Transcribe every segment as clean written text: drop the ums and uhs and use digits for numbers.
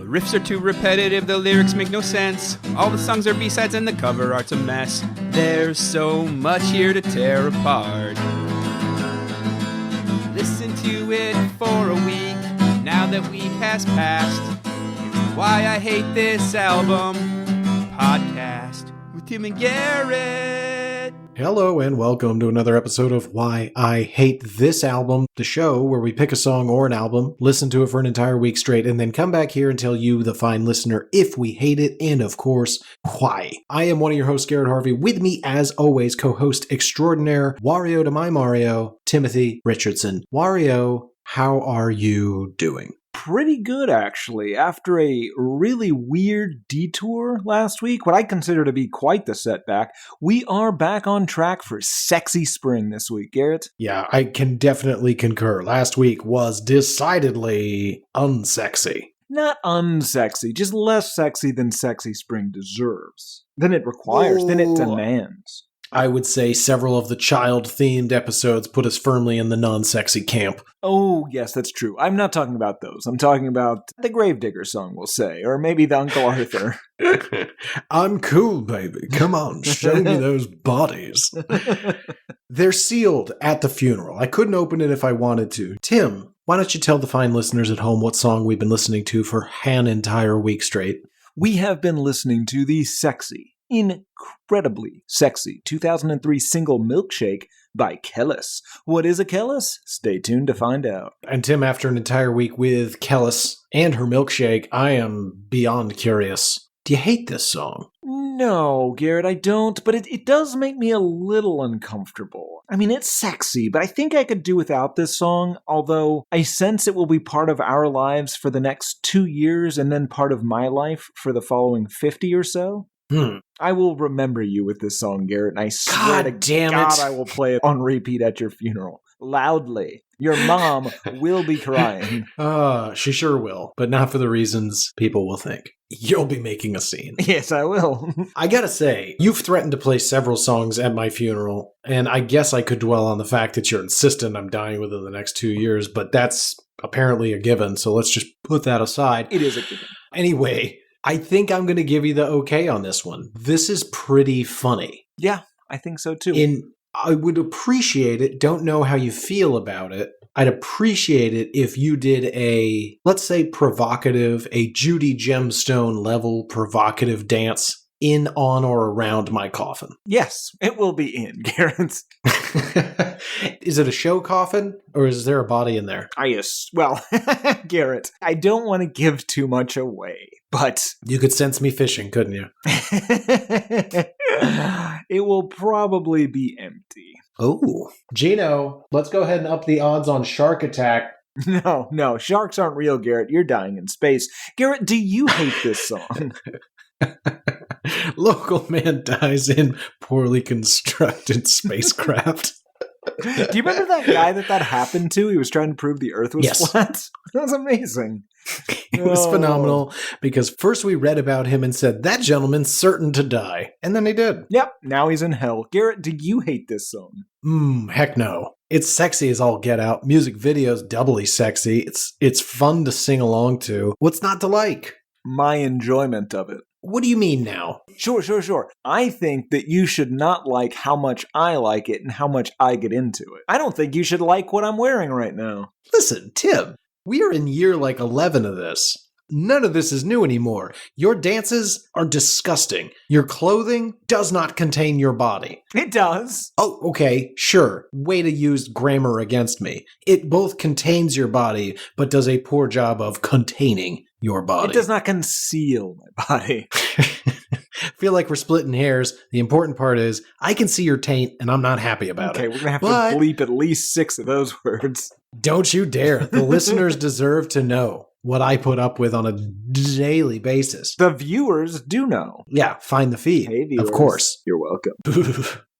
Riffs are too repetitive, the lyrics make no sense. All the songs are B-sides and the cover art's a mess. There's so much here to tear apart. Listen to it for a week, now that week has passed. Here's Why I Hate This Album podcast with Tim and Garrett. Hello and welcome to another episode of Why I Hate This Album, the show where we pick a song or an album, listen to it for an entire week straight, and then come back here and tell you, the fine listener, if we hate it, and of course, why. I am one of your hosts, Garrett Harvey. With me, as always, co-host extraordinaire, Wario to my Mario, Timothy Richardson. Wario, how are you doing? Pretty good, actually. After a really weird detour last week, what I consider to be quite the setback, we are back on track for sexy spring this week, Garrett. Yeah, I can definitely concur. Last week was decidedly unsexy. Not unsexy, just less sexy than sexy spring deserves. Than it requires, than it demands. I would say several of the child-themed episodes put us firmly in the non-sexy camp. Oh, yes, that's true. I'm not talking about those. I'm talking about the Gravedigger song, we'll say, or maybe the Uncle Arthur. I'm cool, baby. Come on, show me those bodies. They're sealed at the funeral. I couldn't open it if I wanted to. Tim, why don't you tell the fine listeners at home what song we've been listening to for an entire week straight? We have been listening to the incredibly sexy 2003 single Milkshake by Kelis. What is a Kelis? Stay tuned to find out. And Tim, after an entire week with Kelis and her milkshake, I am beyond curious. Do you hate this song? No, Garrett, I don't, but it does make me a little uncomfortable. I mean, it's sexy, but I think I could do without this song, although I sense it will be part of our lives for the next 2 years and then part of my life for the following 50 or so. I will remember you with this song, Garrett, and I swear to God I will play it on repeat at your funeral. Loudly. Your mom will be crying. She sure will, but not for the reasons people will think. You'll be making a scene. Yes, I will. I gotta say, you've threatened to play several songs at my funeral, and I guess I could dwell on the fact that you're insistent I'm dying within the next 2 years, but that's apparently a given, so let's just put that aside. It is a given. Anyway, I think I'm going to give you the okay on this one. This is pretty funny. Yeah, I think so too. I would appreciate it. Don't know how you feel about it. I'd appreciate it if you did a, let's say, provocative, a Judy Gemstone level provocative dance in, on, or around my coffin. Yes, it will be in, Garrett. Is it a show coffin, or is there a body in there? Well, Garrett, I don't want to give too much away, but... You could sense me fishing, couldn't you? It will probably be empty. Oh. Gino, let's go ahead and up the odds on shark attack. No, sharks aren't real, Garrett. You're dying in space. Garrett, do you hate this song? Local man dies in poorly constructed spacecraft. Do you remember that guy that happened to? He was trying to prove the Earth was flat. That was amazing. It was phenomenal because first we read about him and said, that gentleman's certain to die. And then he did. Yep, now he's in hell. Garrett, do you hate this song? Heck no. It's sexy as all get out. Music video's doubly sexy. It's fun to sing along to. What's not to like? My enjoyment of it. What do you mean now? Sure. I think that you should not like how much I like it and how much I get into it. I don't think you should like what I'm wearing right now. Listen, Tim, we are in year 11 of this. None of this is new anymore. Your dances are disgusting. Your clothing does not contain your body. It does. Oh, okay, sure. Way to use grammar against me. It both contains your body, but does a poor job of containing your body. It does not conceal my body. Feel like we're splitting hairs. The important part is, I can see your taint, and I'm not happy about it. Okay, we're going to have to bleep at least 6 of those words. Don't you dare. The listeners deserve to know what I put up with on a daily basis. The viewers do know. Yeah, find the feed. Hey, viewers. Of course. You're welcome.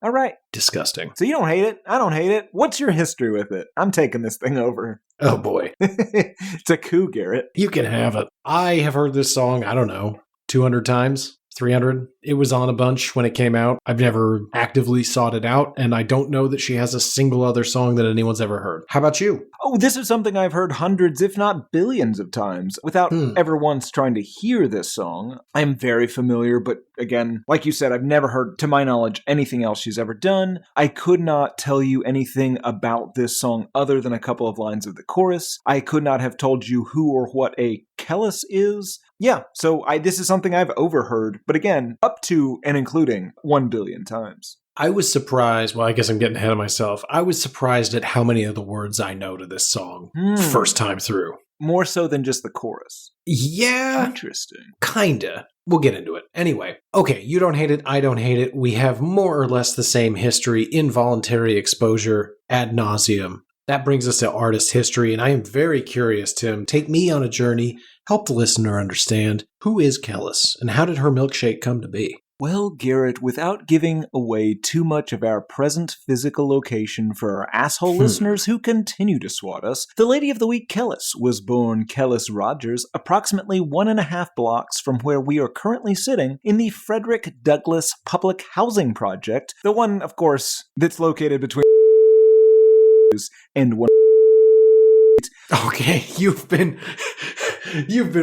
All right. Disgusting. So you don't hate it. I don't hate it. What's your history with it? I'm taking this thing over. Oh, boy. It's a coup, Garrett. You can have it. I have heard this song, I don't know, 200 times. 300. It was on a bunch when it came out. I've never actively sought it out, and I don't know that she has a single other song that anyone's ever heard. How about you? Oh, this is something I've heard hundreds, if not billions of times, without ever once trying to hear this song. I am very familiar, but again, like you said, I've never heard, to my knowledge, anything else she's ever done. I could not tell you anything about this song other than a couple of lines of the chorus. I could not have told you who or what a Kelis is. Yeah, so this is something I've overheard, but again, up to and including 1 billion times. I was surprised. Well, I guess I'm getting ahead of myself. I was surprised at how many of the words I know to this song first time through. More so than just the chorus. Yeah. Interesting. Kinda. We'll get into it. Anyway, okay, you don't hate it, I don't hate it. We have more or less the same history, involuntary exposure, ad nauseum. That brings us to artist history, and I am very curious, Tim. Take me on a journey, help the listener understand, who is Kelis, and how did her milkshake come to be? Well, Garrett, without giving away too much of our present physical location for our asshole listeners who continue to swat us, the Lady of the Week Kelis was born Kelis Rogers approximately 1.5 blocks from where we are currently sitting in the Frederick Douglass Public Housing Project, the one, of course, that's located between and one. Okay, you've been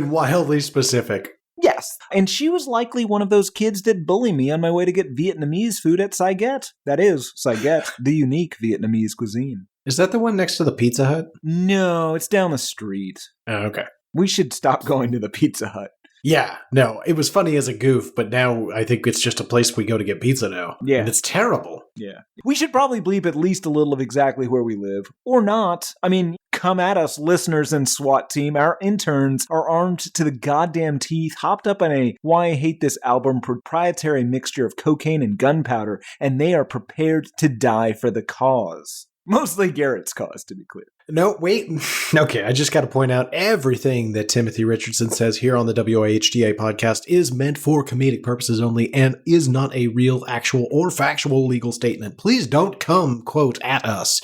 wildly specific. Yes, and she was likely one of those kids that bully me on my way to get Vietnamese food at Saiget. That is, Saiget, the unique Vietnamese cuisine. Is that the one next to the Pizza Hut? No, it's down the street. Oh, okay. We should stop going to the Pizza Hut. Yeah, no, it was funny as a goof, but now I think it's just a place we go to get pizza now. Yeah. And it's terrible. Yeah. We should probably bleep at least a little of exactly where we live. Or not. I mean, come at us, listeners and SWAT team. Our interns are armed to the goddamn teeth, hopped up on a Why I Hate This album proprietary mixture of cocaine and gunpowder, and they are prepared to die for the cause. Mostly Garrett's cause, to be clear. No, wait. Okay, I just got to point out everything that Timothy Richardson says here on the WIHDA podcast is meant for comedic purposes only and is not a real, actual, or factual legal statement. Please don't come, quote, at us.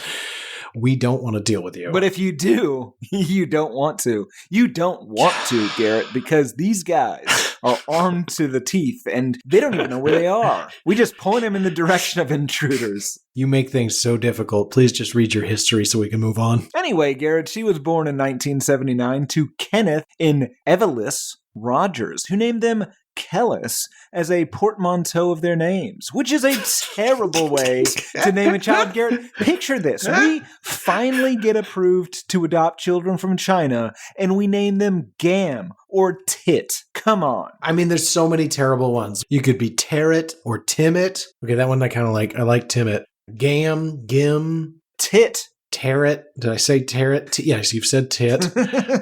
We don't want to deal with you. But if you do, you don't want to. You don't want to, Garrett, because these guys are armed to the teeth and they don't even know where they are. We just point them in the direction of intruders. You make things so difficult. Please just read your history so we can move on. Anyway, Garrett, she was born in 1979 to Kenneth and Evelys Rogers, who named them Kelis as a portmanteau of their names, which is a terrible way to name a child. Garrett, picture this. We finally get approved to adopt children from China, and we name them Gam or Tit. Come on. I mean, there's so many terrible ones. You could be Tarrant or Timit. Okay, that one I kind of like. I like Timit. Gam, Gim, Tit. Tarrant. Did I say Tarrant? Yes, you've said Tit.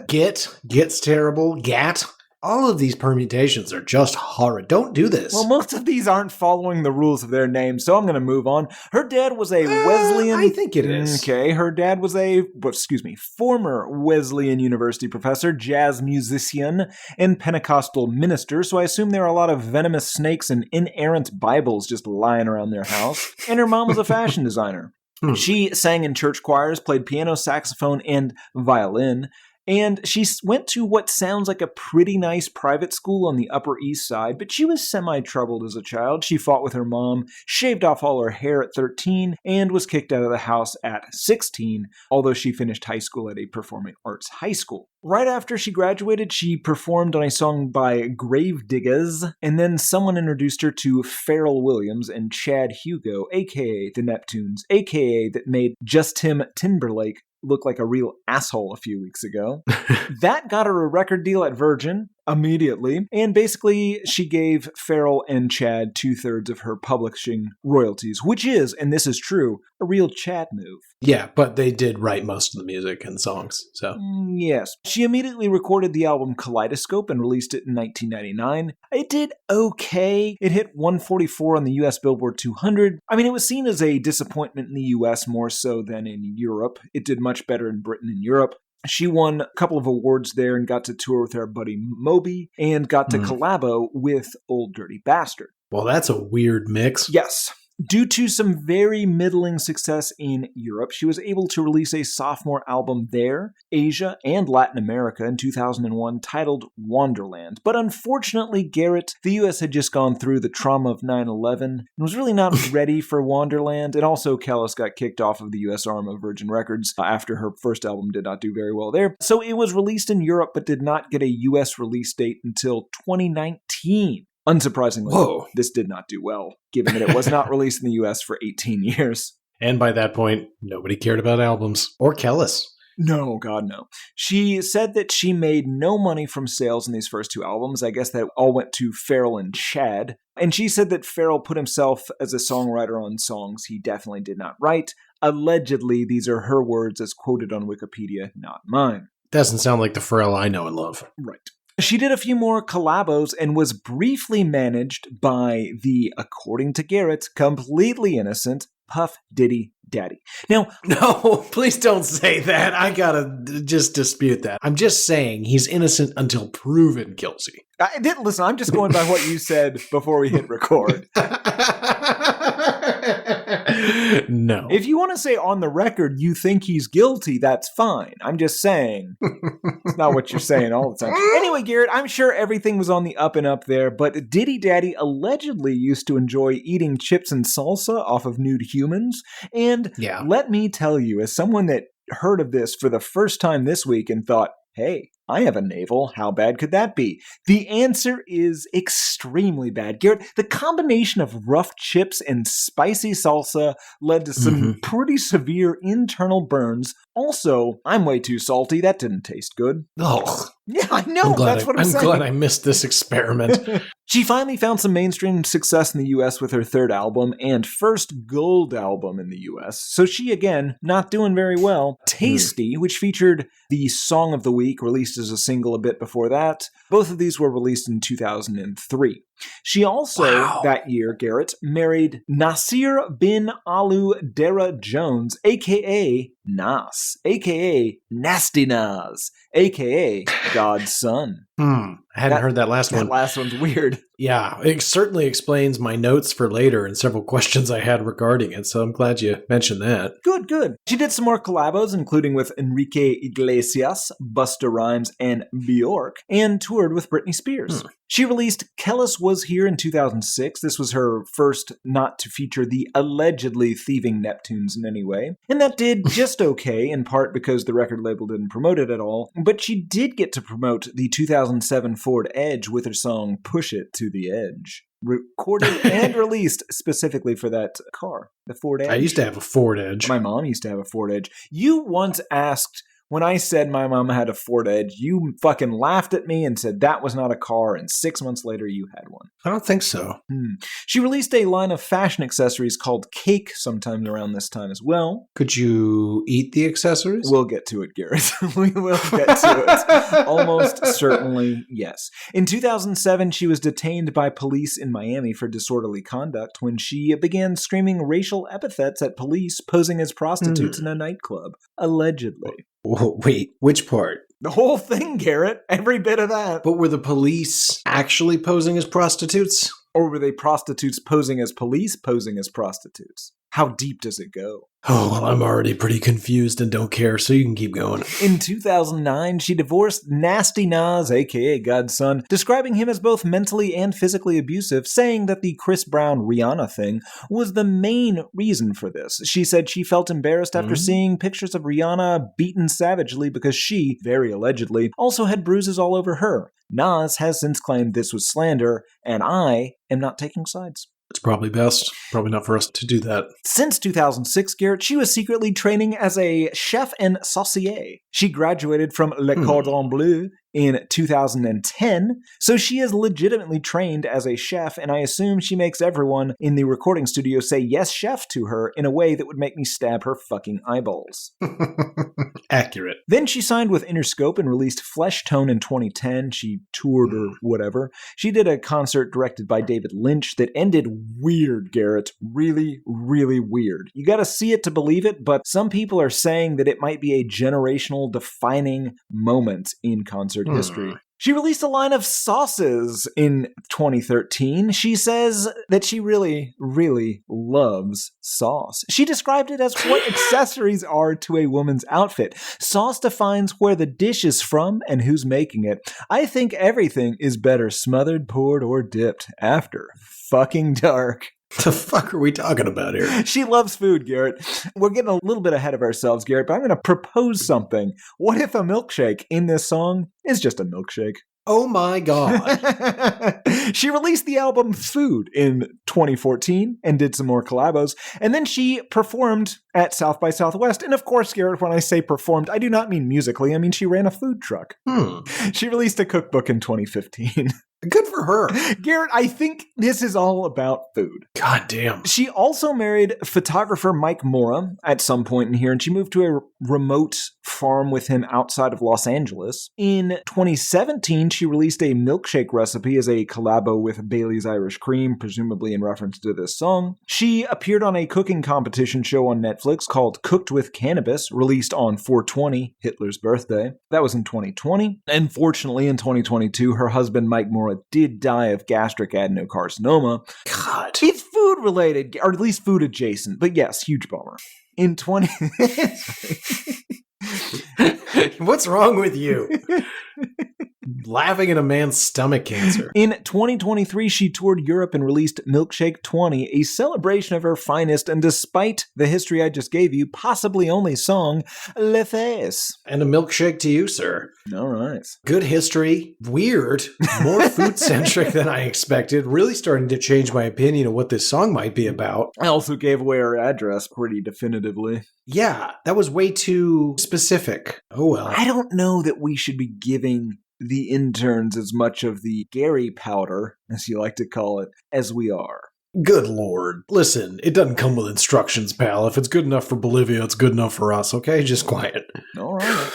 Gets terrible. Gat. All of these permutations are just horrid. Don't do this. Well, most of these aren't following the rules of their name, so I'm going to move on. Her dad was a Wesleyan... I think it is. Okay, her dad was former Wesleyan University professor, jazz musician, and Pentecostal minister, so I assume there are a lot of venomous snakes and inerrant Bibles just lying around their house. And her mom was a fashion designer. She sang in church choirs, played piano, saxophone, and violin. And she went to what sounds like a pretty nice private school on the Upper East Side, but she was semi-troubled as a child. She fought with her mom, shaved off all her hair at 13, and was kicked out of the house at 16, although she finished high school at a performing arts high school. Right after she graduated, she performed on a song by Gravediggers, and then someone introduced her to Pharrell Williams and Chad Hugo, aka the Neptunes, aka that made Justin Timberlake look like a real asshole a few weeks ago. That got her a record deal at Virgin immediately, and basically she gave Pharrell and Chad 2/3 of her publishing royalties, which is, and this is true, a real Chad move. Yeah, but they did write most of the music and songs, so. Yes. She immediately recorded the album Kaleidoscope and released it in 1999. It did okay. It hit 144 on the US Billboard 200. I mean, it was seen as a disappointment in the US more so than in Europe. It did much better in Britain and Europe. She won a couple of awards there and got to tour with her buddy Moby and got to collabo with Old Dirty Bastard. Well, that's a weird mix. Yes. Due to some very middling success in Europe, she was able to release a sophomore album there, Asia, and Latin America in 2001 titled Wonderland. But unfortunately, Garrett, the US had just gone through the trauma of 9/11 and was really not ready for Wonderland. And also, Kelis got kicked off of the US arm of Virgin Records after her first album did not do very well there. So it was released in Europe but did not get a US release date until 2019. Unsurprisingly, this did not do well, given that it was not released in the US for 18 years. And by that point, nobody cared about albums. Or Kelis. No, God, no. She said that she made no money from sales in these first two albums. I guess that all went to Pharrell and Chad. And she said that Pharrell put himself as a songwriter on songs he definitely did not write. Allegedly, these are her words as quoted on Wikipedia, not mine. Doesn't sound like the Pharrell I know and love. Right. She did a few more collabos and was briefly managed by the, according to Garrett, completely innocent Puff Diddy Daddy. Now, no, please don't say that. I gotta just dispute that. I'm just saying he's innocent until proven guilty. I didn't listen. I'm just going by what you said before we hit record. No. If you want to say on the record you think he's guilty, that's fine. I'm just saying. It's not what you're saying all the time. Anyway, Garrett, I'm sure everything was on the up and up there, but Diddy Daddy allegedly used to enjoy eating chips and salsa off of nude humans. And let me tell you, as someone that heard of this for the first time this week and thought, hey, I have a navel. How bad could that be? The answer is extremely bad. Garrett, the combination of rough chips and spicy salsa led to some pretty severe internal burns. Also, I'm way too salty. That didn't taste good. Oh. Yeah, I know. That's what I'm saying. I'm glad I missed this experiment. She finally found some mainstream success in the US with her third album and first gold album in the US. So she, again, not doing very well. Tasty, which featured the Song of the Week, released as a single a bit before that. Both of these were released in 2003. She also, that year, Garrett, married Nasir bin Alu Dera Jones, a.k.a. Nas, a.k.a. Nasty Nas, a.k.a. God's son. I hadn't heard that last one. That last one's weird. Yeah, it certainly explains my notes for later and several questions I had regarding it, so I'm glad you mentioned that. Good, good. She did some more collabos, including with Enrique Iglesias, Busta Rhymes, and Bjork, and toured with Britney Spears. She released Kelis Was Here in 2006. This was her first not to feature the allegedly thieving Neptunes in any way. And that did just okay, in part because the record label didn't promote it at all. But she did get to promote the 2007 Ford Edge with her song Push It to the Edge. Recorded and released specifically for that car, the Ford Edge. I used to have a Ford Edge. My mom used to have a Ford Edge. You once asked... When I said my mom had a Ford Edge, you fucking laughed at me and said that was not a car, and 6 months later you had one. I don't think so. She released a line of fashion accessories called Cake sometime around this time as well. Could you eat the accessories? We'll get to it, Garrett. We will get to it. Almost certainly, yes. In 2007, she was detained by police in Miami for disorderly conduct when she began screaming racial epithets at police posing as prostitutes in a nightclub. Allegedly. Wait, which part? The whole thing, Garrett. Every bit of that. But were the police actually posing as prostitutes? Or were they prostitutes posing as police posing as prostitutes? How deep does it go? Oh, well, I'm already pretty confused and don't care, so you can keep going. In 2009, she divorced Nasty Nas, a.k.a. God's son, describing him as both mentally and physically abusive, saying that the Chris Brown-Rihanna thing was the main reason for this. She said she felt embarrassed after seeing pictures of Rihanna beaten savagely because she, very allegedly, also had bruises all over her. Nas has since claimed this was slander, and I am not taking sides. It's probably best. Probably not for us to do that. Since 2006, Garrett, she was secretly training as a chef and saucier. She graduated from Le Cordon Bleu in 2010, so she is legitimately trained as a chef, and I assume she makes everyone in the recording studio say yes, chef to her in a way that would make me stab her fucking eyeballs. Accurate. Then she signed with Interscope and released Flesh Tone in 2010. She toured or whatever. She did a concert directed by David Lynch that ended weird, Garrett. Really, really weird. You gotta see it to believe it, but some people are saying that it might be a generational defining moment in concert history. She released a line of sauces in 2013. She says that she really, really loves sauce. She described it as what accessories are to a woman's outfit. Sauce defines where the dish is from and who's making it. I think everything is better smothered, poured, or dipped after fucking dark. The fuck are we talking about here? She loves food, Garrett. We're getting a little bit ahead of ourselves, Garrett, but I'm going to propose something. What if a milkshake in this song is just a milkshake? Oh my god. She released the album Food in 2014 and did some more collabos. And then she performed at South by Southwest. And of course, Garrett, when I say performed, I do not mean musically. I mean, she ran a food truck. She released a cookbook in 2015. Good for her. Garrett, I think this is all about food. God damn. She also married photographer Mike Mora at some point in here, and she moved to a remote farm with him outside of Los Angeles. In 2017, she released a milkshake recipe as a collabo with Bailey's Irish Cream, presumably in reference to this song. She appeared on a cooking competition show on Netflix called Cooked with Cannabis, released on 4/20, Hitler's birthday. That was in 2020. Unfortunately, in 2022, her husband Mike Mora did die of gastric adenocarcinoma. God. It's food related, or at least food adjacent, but yes, huge bummer. In 20... What's wrong with you? Laughing at a man's stomach cancer. In 2023, she toured Europe and released Milkshake 20, a celebration of her finest and, despite the history I just gave you, possibly only song, Le Fes. And a milkshake to you, sir. All right. Good history. Weird. More food-centric than I expected. Really starting to change my opinion of what this song might be about. I also gave away her address pretty definitively. Yeah, that was way too specific. Oh well. I don't know that we should be giving the interns as much of the Gary powder, as you like to call it, as we are. Good lord. Listen, it doesn't come with instructions, pal. If it's good enough for Bolivia, it's good enough for us, okay? Just quiet. All right.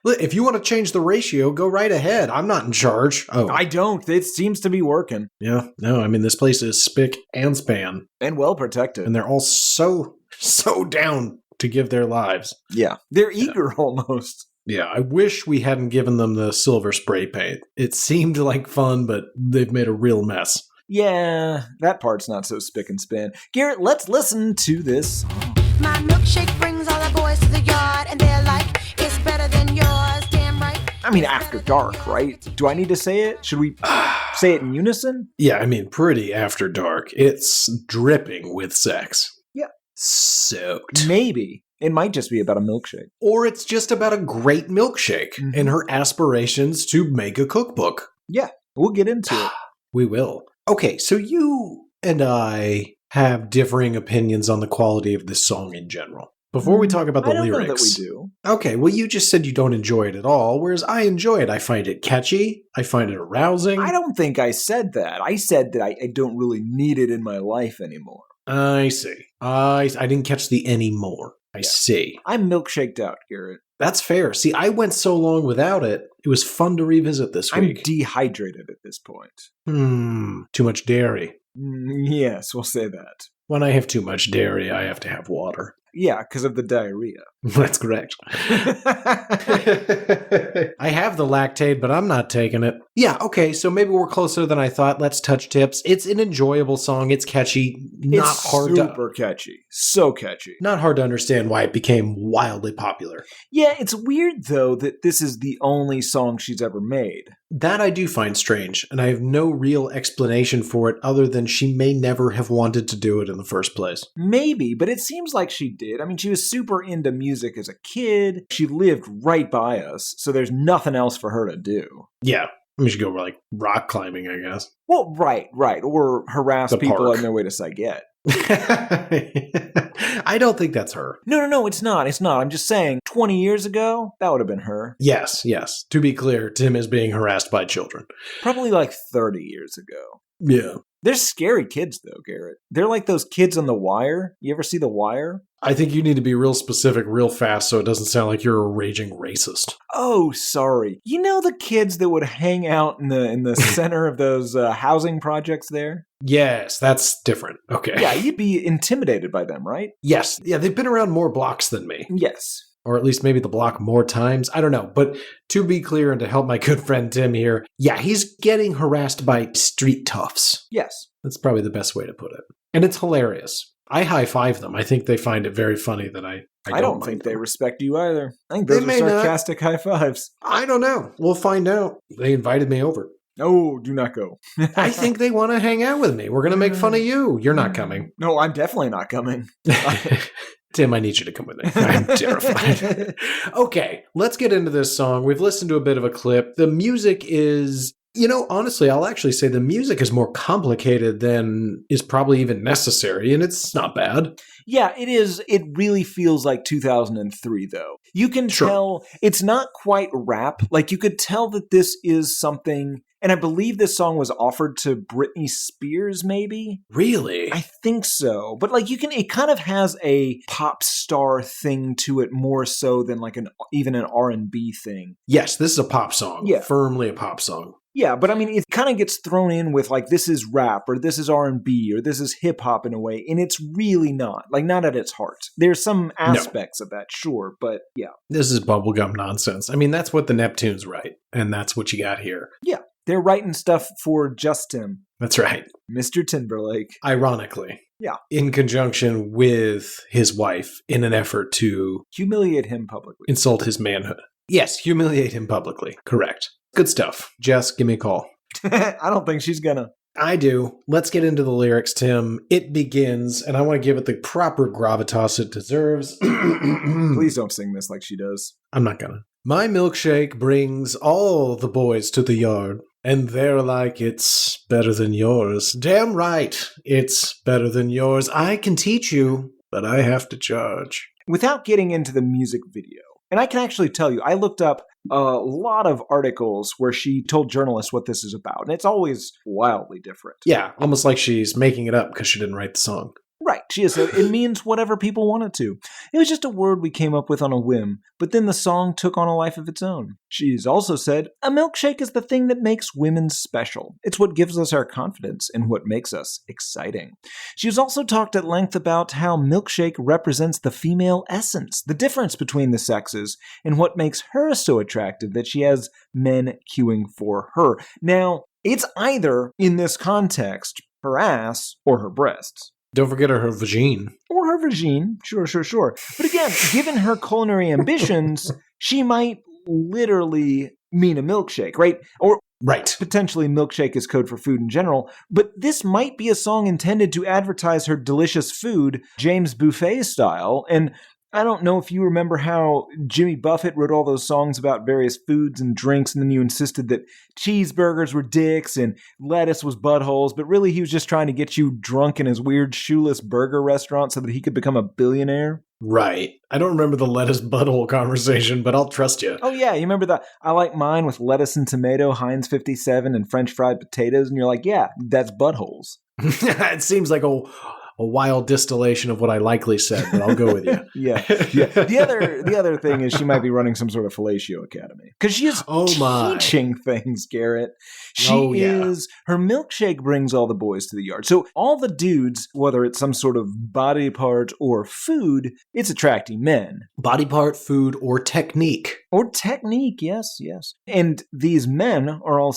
If you want to change the ratio, go right ahead. I'm not in charge. Oh. I don't. It seems to be working. Yeah, no, I mean, this place is spick and span. And well protected. And they're all so down to give their lives. Yeah. They're eager almost. Yeah, I wish we hadn't given them the silver spray paint. It seemed like fun, but they've made a real mess. Yeah, that part's not so spick and span. Garrett, let's listen to this song. My milkshake brings all the boys to the yard, and they're like, it's better than yours, damn right. I mean, after dark, right? Do I need to say it? Should we say it in unison? Yeah, I mean, pretty after dark. It's dripping with sex. Yeah. Soaked. Maybe. It might just be about a milkshake. Or it's just about a great milkshake and her aspirations to make a cookbook. Yeah, we'll get into it. We will. Okay, so you and I have differing opinions on the quality of this song in general. Before we talk about the lyrics. I don't know that we do. Okay, well, you just said you don't enjoy it at all, whereas I enjoy it. I find it catchy. I find it arousing. I don't think I said that. I said that I don't really need it in my life anymore. I see. I didn't catch the anymore. I see. I'm milkshaked out, Garrett. That's fair. See, I went so long without it, it was fun to revisit this week. I'm dehydrated at this point. Too much dairy. Yes, we'll say that. When I have too much dairy, I have to have water. Yeah, because of the diarrhea. That's correct. I have the lactate, but I'm not taking it. Yeah, okay, so maybe we're closer than I thought. Let's touch tips. It's an enjoyable song. It's catchy. Super catchy. So catchy. Not hard to understand why it became wildly popular. Yeah, it's weird, though, that this is the only song she's ever made. That I do find strange, and I have no real explanation for it other than she may never have wanted to do it in the first place. Maybe, but it seems like she did. I mean, she was super into music as a kid. She lived right by us, so there's nothing else for her to do. Yeah. I mean, she go like rock climbing, I guess. Well, right. Or harass people on their way to Saget. I don't think that's her. No, it's not. I'm just saying, 20 years ago, that would have been her. Yes. To be clear, Tim is being harassed by children. Probably like 30 years ago. Yeah. They're scary kids, though, Garrett. They're like those kids on The Wire. You ever see The Wire? I think you need to be real specific real fast so it doesn't sound like you're a raging racist. Oh, sorry. You know the kids that would hang out in the center of those housing projects there? Yes, that's different. Okay. Yeah, you'd be intimidated by them, right? Yes. Yeah, they've been around more blocks than me. Yes. or at least maybe the block more times. I don't know. But to be clear and to help my good friend Tim here, yeah, he's getting harassed by street toughs. Yes. That's probably the best way to put it. And it's hilarious. I high-five them. I think they find it very funny that I don't think they respect you either. I think those They are may not. sarcastic high fives. I don't know. We'll find out. They invited me over. Oh, do not go. I think they want to hang out with me. We're going to make fun of you. You're not coming. No, I'm definitely not coming. Tim, I need you to come with me. I'm terrified. Okay, let's get into this song. We've listened to a bit of a clip. The music is, honestly, I'll actually say the music is more complicated than is probably even necessary, and it's not bad. Yeah, it is. It really feels like 2003, though. You can tell it's not quite rap. Like, you could tell that this is something, and I believe this song was offered to Britney Spears, maybe? Really? I think so. But, like, it kind of has a pop star thing to it more so than, like, even an R&B thing. Yes, this is a pop song. Yeah. Firmly a pop song. Yeah, but I mean, it kind of gets thrown in with like, this is rap, or this is R&B, or this is hip-hop in a way, and it's really not. Like, not at its heart. There's some aspects of that, sure, but yeah. This is bubblegum nonsense. I mean, that's what the Neptunes write, and that's what you got here. Yeah, they're writing stuff for just him. That's right. Mr. Timberlake. Ironically. Yeah. In conjunction with his wife in an effort to humiliate him publicly. Insult his manhood. Yes, humiliate him publicly. Correct. Good stuff. Jess, give me a call. I don't think she's gonna. I do. Let's get into the lyrics, Tim. It begins, and I want to give it the proper gravitas it deserves. Please don't sing this like she does. I'm not gonna. My milkshake brings all the boys to the yard, and they're like, it's better than yours. Damn right, it's better than yours. I can teach you, but I have to charge. Without getting into the music video, and I can actually tell you, I looked up a lot of articles where she told journalists what this is about, and it's always wildly different. Yeah, almost like she's making it up because she didn't write the song. Right, she is. It means whatever people want it to. It was just a word we came up with on a whim, but then the song took on a life of its own. She's also said, a milkshake is the thing that makes women special. It's what gives us our confidence and what makes us exciting. She's also talked at length about how milkshake represents the female essence, the difference between the sexes, and what makes her so attractive that she has men queuing for her. Now, it's either, in this context, her ass or her breasts. Don't forget her vagine. Or her vagine. Sure. But again, given her culinary ambitions, she might literally mean a milkshake, right? Or potentially milkshake is code for food in general. But this might be a song intended to advertise her delicious food, James Buffet style. And I don't know if you remember how Jimmy Buffett wrote all those songs about various foods and drinks, and then you insisted that cheeseburgers were dicks and lettuce was buttholes, but really he was just trying to get you drunk in his weird shoeless burger restaurant so that he could become a billionaire. Right. I don't remember the lettuce butthole conversation, but I'll trust you. Oh yeah, you remember that? I like mine with lettuce and tomato, Heinz 57, and French fried potatoes, and you're like, yeah, that's buttholes. It seems like a wild distillation of what I likely said, but I'll go with you. Yeah. The other thing is she might be running some sort of fellatio academy. Because she is teaching things, Garrett. Her milkshake brings all the boys to the yard. So all the dudes, whether it's some sort of body part or food, it's attracting men. Body part, food, or technique. Or technique, yes. And these men are all,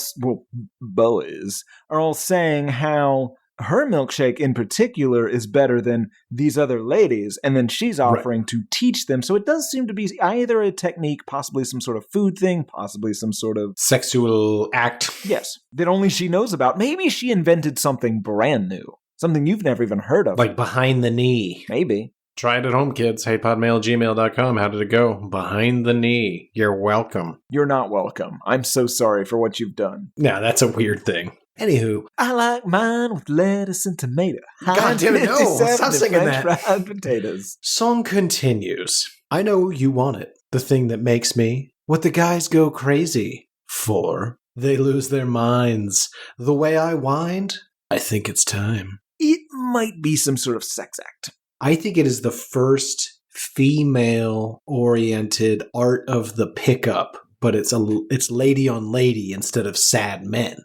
boys, are all saying how her milkshake in particular is better than these other ladies, and then she's offering to teach them. So it does seem to be either a technique, possibly some sort of food thing, possibly some sort of sexual act. Yes, that only she knows about. Maybe she invented something brand new, something you've never even heard of. Like behind the knee. Maybe. Try it at home, kids. HeyPodmail@gmail.com. How did it go? Behind the knee. You're welcome. You're not welcome. I'm so sorry for what you've done. Yeah, that's a weird thing. Anywho, I like mine with lettuce and tomato. God damn it, no. Stop singing that. Fried potatoes. Song continues. I know you want it. The thing that makes me. What the guys go crazy for. They lose their minds. The way I wind. I think it's time. It might be some sort of sex act. I think it is the first female-oriented art of the pickup, but it's lady on lady instead of sad men.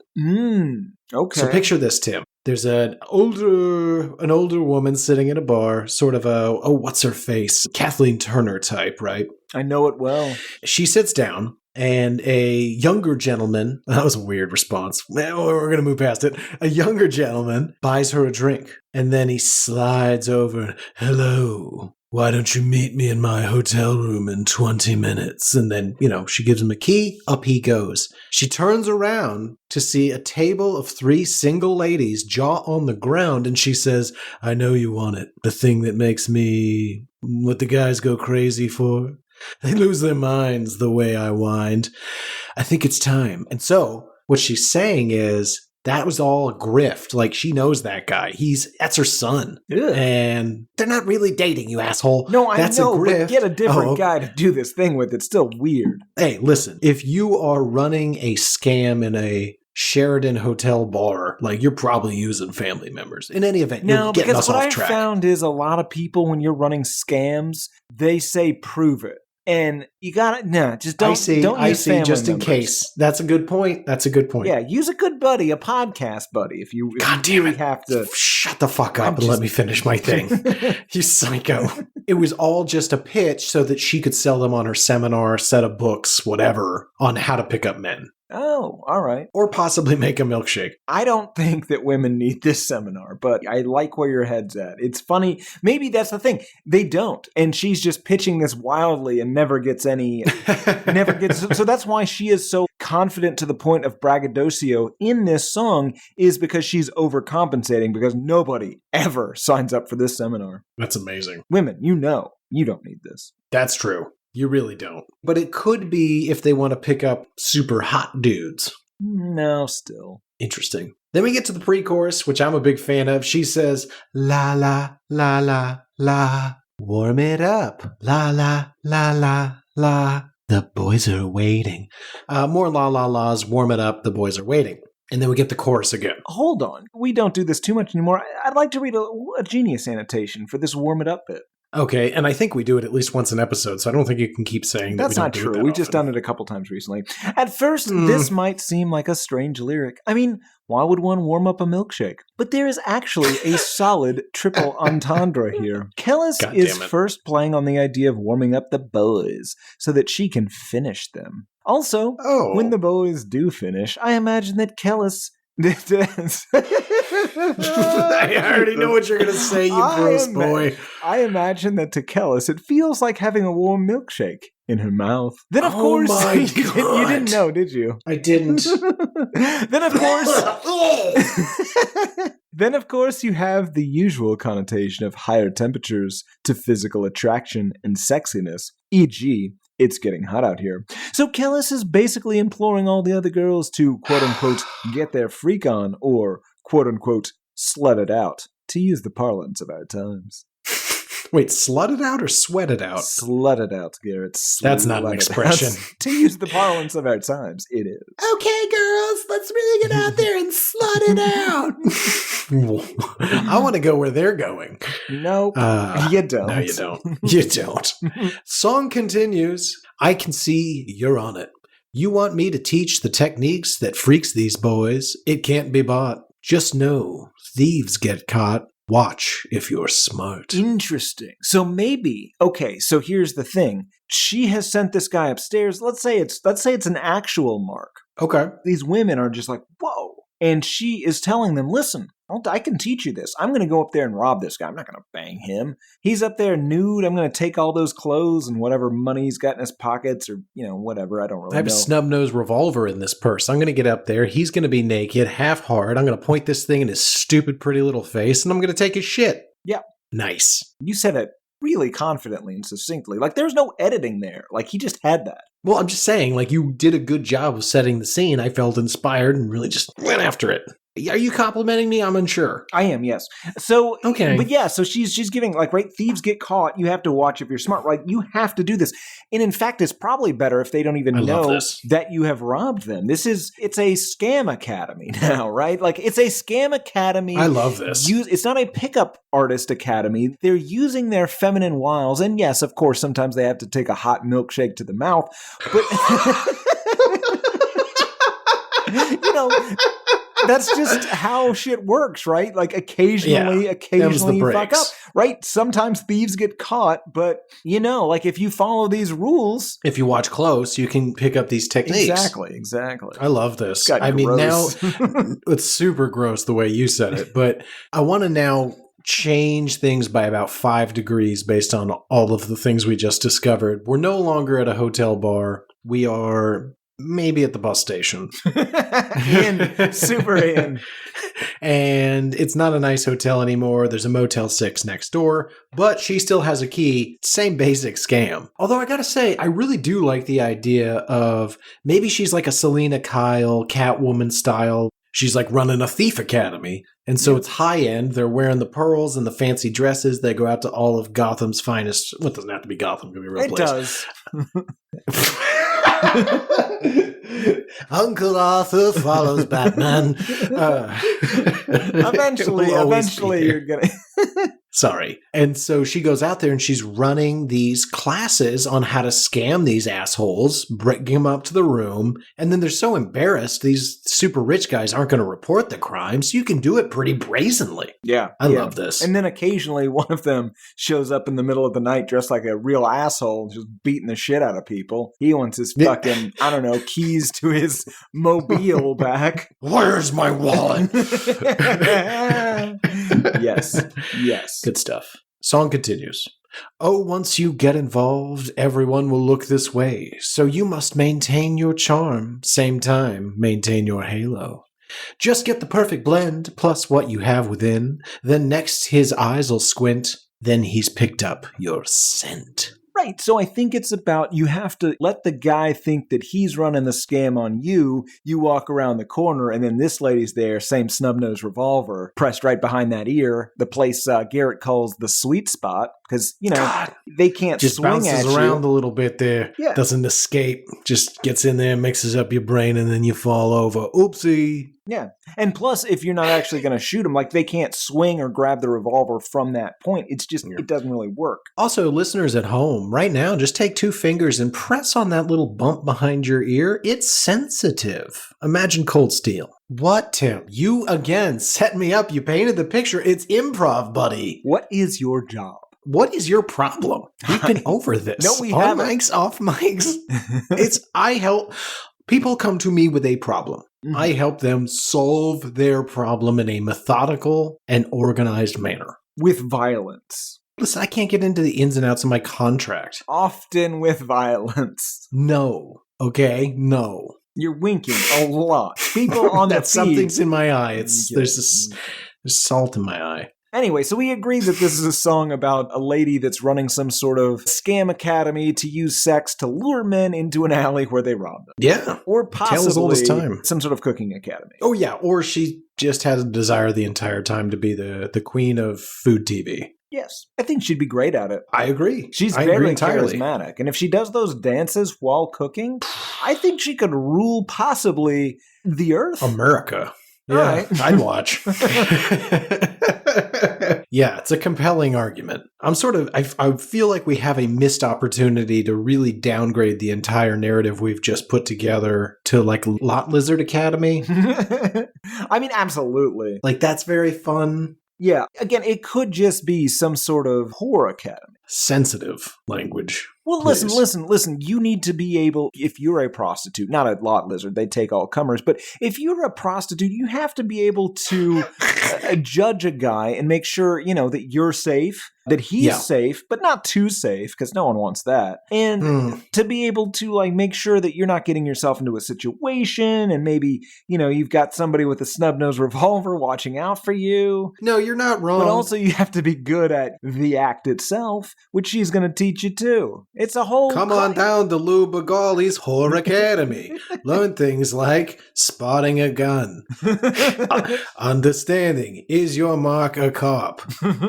Okay. So picture this, Tim. There's an older woman sitting in a bar, sort of what's her face? Kathleen Turner type, right? I know it well. She sits down, and a younger gentleman, that was a weird response. We're going to move past it. A younger gentleman buys her a drink, and then he slides over. Hello. Why don't you meet me in my hotel room in 20 minutes? And then, she gives him a key. Up he goes. She turns around to see a table of 3 single ladies, jaw on the ground, and she says, I know you want it. The thing that makes me what the guys go crazy for. They lose their minds the way I wind. I think it's time. And so what she's saying is that was all a grift. Like, she knows that guy. That's her son. Ugh. And they're not really dating, you asshole. No, That's I know, a grift. but get a different guy to do this thing with. It's still weird. Hey, listen, if you are running a scam in a Sheraton hotel bar, like, you're probably using family members. In any event, you're getting us off track. What I found is a lot of people, when you're running scams, they say prove it. And you gotta, just don't use family just in members. case. That's a good point. Yeah, use a good buddy, a podcast buddy, if you really have to. Shut the fuck up and let me finish my thing. You psycho. It was all just a pitch so that she could sell them on her seminar, set of books, whatever, on how to pick up men. Oh, all right. Or possibly make a milkshake. I don't think that women need this seminar, but I like where your head's at. It's funny. Maybe that's the thing. They don't. And she's just pitching this wildly and never gets. So that's why she is so confident to the point of braggadocio in this song, is because she's overcompensating, because nobody ever signs up for this seminar. That's amazing. Women, you don't need this. That's true. You really don't. But it could be if they want to pick up super hot dudes. No, still. Interesting. Then we get to the pre-chorus, which I'm a big fan of. She says, la, la, la, la, la. Warm it up. La, la, la, la, la. The boys are waiting. More la, la, la's. Warm it up. The boys are waiting. And then we get the chorus again. Hold on. We don't do this too much anymore. I'd like to read a Genius annotation for this warm it up bit. Okay, and I think we do it at least once an episode, so I don't think you can keep saying that. That's not true. We've just done it a couple times recently. At first, this might seem like a strange lyric. I mean, why would one warm up a milkshake? But there is actually a solid triple entendre here. Kelis is first playing on the idea of warming up the boys so that she can finish them. Also, when the boys do finish, I imagine that Kelis... I already know what you're going to say, you gross boy. I imagine that to Kelis, it feels like having a warm milkshake in her mouth. Then, of course, you didn't know, did you? I didn't. Then, of course, you have the usual connotation of higher temperatures to physical attraction and sexiness, e.g., it's getting hot out here. So Kelis is basically imploring all the other girls to, quote-unquote, get their freak on, or, quote-unquote, slut it out, to use the parlance of our times. Wait, slut it out or sweat it out? Slut it out, Garrett. That's not an expression. To use the parlance of our times, it is. Okay, girls, let's really get out there and slut it out. I want to go where they're going. Nope, you don't. No, you don't. You don't. Song continues. I can see you're on it. You want me to teach the techniques that freaks these boys. It can't be bought. Just know, thieves get caught. Watch if you're smart. Interesting. So maybe, okay, so here's the thing. She has sent this guy upstairs. Let's say it's an actual mark. Okay. These women are just like, whoa. And she is telling them, listen, I can teach you this. I'm going to go up there and rob this guy. I'm not going to bang him. He's up there nude. I'm going to take all those clothes and whatever money he's got in his pockets or, whatever. I don't really know. I have a snub-nosed revolver in this purse. I'm going to get up there. He's going to be naked, half hard. I'm going to point this thing in his stupid, pretty little face, and I'm going to take his shit. Yeah. Nice. You said it really confidently and succinctly. Like, there's no editing there. Like, he just had that. Well, I'm just saying, like, you did a good job of setting the scene. I felt inspired and really just went after it. Are you complimenting me? I'm unsure. I am, yes. So, okay. But yeah, so she's giving, like, right, thieves get caught. You have to watch if you're smart, right? You have to do this. And in fact, it's probably better if they don't even know that you have robbed them. It's a scam academy now, right? Like, it's a scam academy. I love this. It's not a pickup artist academy. They're using their feminine wiles. And yes, of course, sometimes they have to take a hot milkshake to the mouth. But, That's just how shit works, right? Like occasionally you fuck up, right? Sometimes thieves get caught, but like if you follow these rules, if you watch close, you can pick up these techniques. Exactly. I love this. I mean, now it's super gross the way you said it, but I want to now change things by about 5 degrees based on all of the things we just discovered. We're no longer at a hotel bar. We are maybe at the bus station. Super in. And it's not a nice hotel anymore. There's a Motel 6 next door, but she still has a key. Same basic scam. Although I gotta say, I really do like the idea of maybe she's like a Selena Kyle, Catwoman style. She's like running a thief academy. And so it's high end. They're wearing the pearls and the fancy dresses. They go out to all of Gotham's finest. Well, it doesn't have to be Gotham. It can be a real place. It does. Uncle Arthur follows Batman. Eventually you're gonna... Sorry. And so she goes out there and she's running these classes on how to scam these assholes, bring them up to the room. And then they're so embarrassed, these super rich guys aren't going to report the crime. So you can do it pretty brazenly. Yeah. I love this. And then occasionally one of them shows up in the middle of the night dressed like a real asshole, just beating the shit out of people. He wants his fucking, keys to his mobile back. Where's my wallet? Yes. Good stuff. Song continues. Oh, once you get involved, everyone will look this way. So you must maintain your charm. Same time, maintain your halo. Just get the perfect blend, plus what you have within. Then next his eyes'll squint. Then he's picked up your scent. Right, so I think it's about you have to let the guy think that he's running the scam on you. You walk around the corner, and then this lady's there, same snub-nosed revolver, pressed right behind that ear. The place Garrett calls the sweet spot, because, they can't just swing bounces at you. around a little bit there. Yeah. Doesn't escape. Just gets in there, mixes up your brain, and then you fall over. Oopsie. Yeah. And plus, if you're not actually going to shoot them, they can't swing or grab the revolver from that point. It's just, it doesn't really work. Also, listeners at home, right now, just take 2 fingers and press on that little bump behind your ear. It's sensitive. Imagine cold steel. What, Tim? You, again, set me up. You painted the picture. It's improv, buddy. What is your job? What is your problem? We've been over this. No, we haven't. haven't. Mics, off mics. I help. People come to me with a problem. Mm-hmm. I help them solve their problem in a methodical and organized manner. With violence. Listen, I can't get into the ins and outs of my contract. Often with violence. No. Okay? No. You're winking a lot. People on the feed. Something's in my eye. There's salt in my eye. Anyway, so we agree that this is a song about a lady that's running some sort of scam academy to use sex to lure men into an alley where they rob them. Yeah. Or possibly Tale as old as time. Some sort of cooking academy. Oh, yeah. Or she just had a desire the entire time to be the queen of food TV. Yes. I think she'd be great at it. I agree. She's very charismatic. And if she does those dances while cooking, I think she could rule possibly the earth. America. Yeah, right. I'd watch. Yeah, it's a compelling argument. I feel like we have a missed opportunity to really downgrade the entire narrative we've just put together to Lot Lizard Academy. I mean, absolutely. That's very fun. Yeah. Again, it could just be some sort of horror academy. Sensitive language. Well, listen. You need to be able, if you're a prostitute, not a lot lizard, they take all comers, but if you're a prostitute, you have to be able to judge a guy and make sure, that you're safe, that he's safe, but not too safe, because no one wants that. And to be able to, make sure that you're not getting yourself into a situation, and maybe, you've got somebody with a snub-nosed revolver watching out for you. No, you're not wrong. But also you have to be good at the act itself, which she's going to teach you too. It's a whole... Come on down to Lou Begali's Horror Academy. Learn things like spotting a gun. Understanding, is your mark a cop?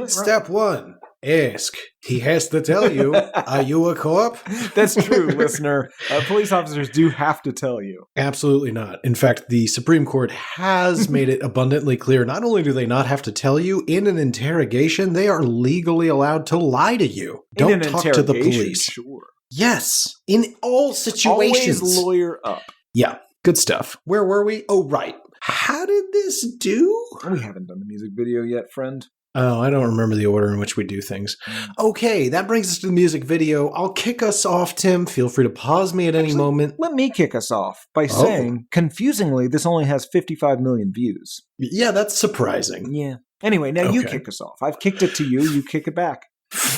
Step 1, ask. He has to tell you, are you a cop? That's true, listener. Police officers do have to tell you. Absolutely not. In fact, the Supreme Court has made it abundantly clear, not only do they not have to tell you, in an interrogation, they are legally allowed to lie to you. Don't talk to the police. Sure. Yes, in all situations. Always lawyer up. Yeah, good stuff. Where were we? Oh, right. How did this do? We haven't done the music video yet, friend. Oh, I don't remember the order in which we do things. Okay, that brings us to the music video. I'll kick us off, Tim. Feel free to pause me at any moment. Let me kick us off by saying, confusingly, this only has 55 million views. Yeah, that's surprising. Yeah. Anyway, now you kick us off. I've kicked it to you. You kick it back.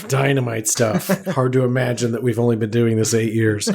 Dynamite stuff. Hard to imagine that we've only been doing this 8 years.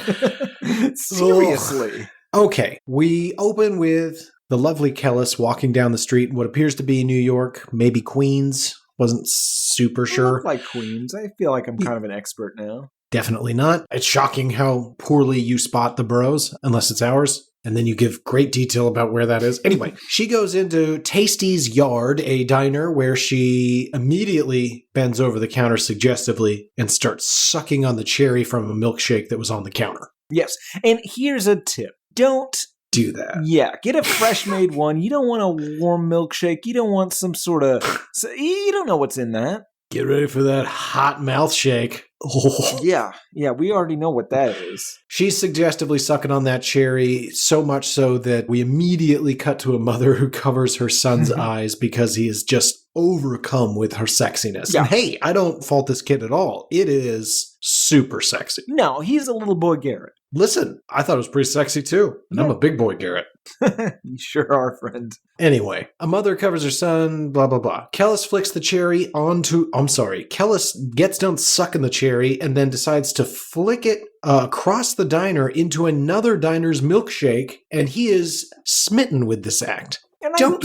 Seriously. Okay, we open with the lovely Kelis walking down the street in what appears to be New York, maybe Queens. Wasn't super sure. Look like Queens. I feel like I'm kind of an expert now. Definitely not. It's shocking how poorly you spot the boroughs, unless it's ours. And then you give great detail about where that is. Anyway, she goes into Tasty's Yard, a diner, where she immediately bends over the counter suggestively and starts sucking on the cherry from a milkshake that was on the counter. Yes. And here's a tip. Don't do that. Yeah, get a fresh made one. You don't want a warm milkshake. You don't want some sort of... You don't know what's in that. Get ready for that hot mouth shake. Oh. Yeah, we already know what that is. She's suggestively sucking on that cherry, so much so that we immediately cut to a mother who covers her son's eyes because he is just overcome with her sexiness. Yeah. And hey, I don't fault this kid at all. It is super sexy. No, he's a little boy Garrett. Listen, I thought it was pretty sexy too. And I'm a big boy Garrett. You sure are, friend. Anyway, a mother covers her son, blah, blah, blah. Kelis flicks the cherry Kelis gets done sucking the cherry and then decides to flick it across the diner into another diner's milkshake, and he is smitten with this act. And I don't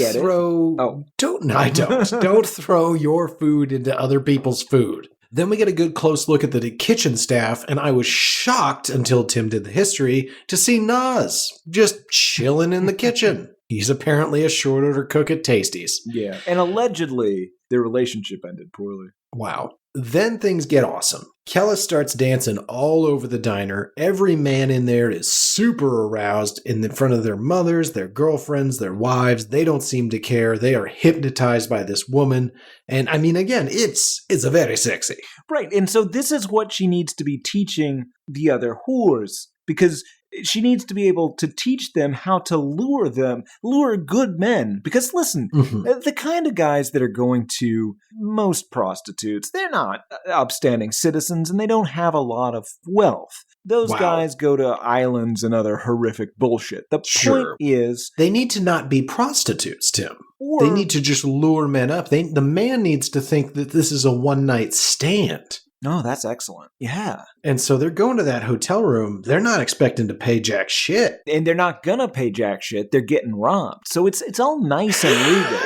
Don't throw your food into other people's food. Then we get a good close look at the kitchen staff, and I was shocked until Tim did the history to see Nas just chilling in the kitchen. He's apparently a short order cook at Tasty's. Yeah, and allegedly their relationship ended poorly. Wow. Then things get awesome. Kelis starts dancing all over the diner. Every man in there is super aroused in front of their mothers, their girlfriends, their wives. They don't seem to care. They are hypnotized by this woman. And I mean, again, it's a very sexy. Right. And so this is what she needs to be teaching the other whores, because she needs to be able to teach them how to lure good men. Because listen, the kind of guys that are going to most prostitutes, they're not upstanding citizens and they don't have a lot of wealth. Those guys go to islands and other horrific bullshit. The point is... They need to not be prostitutes, Tim. They need to just lure men up. The man needs to think that this is a one-night stand. No, that's excellent. Yeah. And so they're going to that hotel room. They're not expecting to pay jack shit. And they're not going to pay jack shit. They're getting robbed. So it's all nice and legal.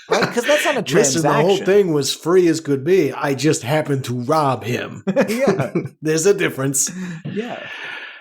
Right? Because that's not a transaction. Listen, the whole thing was free as could be. I just happened to rob him. Yeah. There's a difference. Yeah.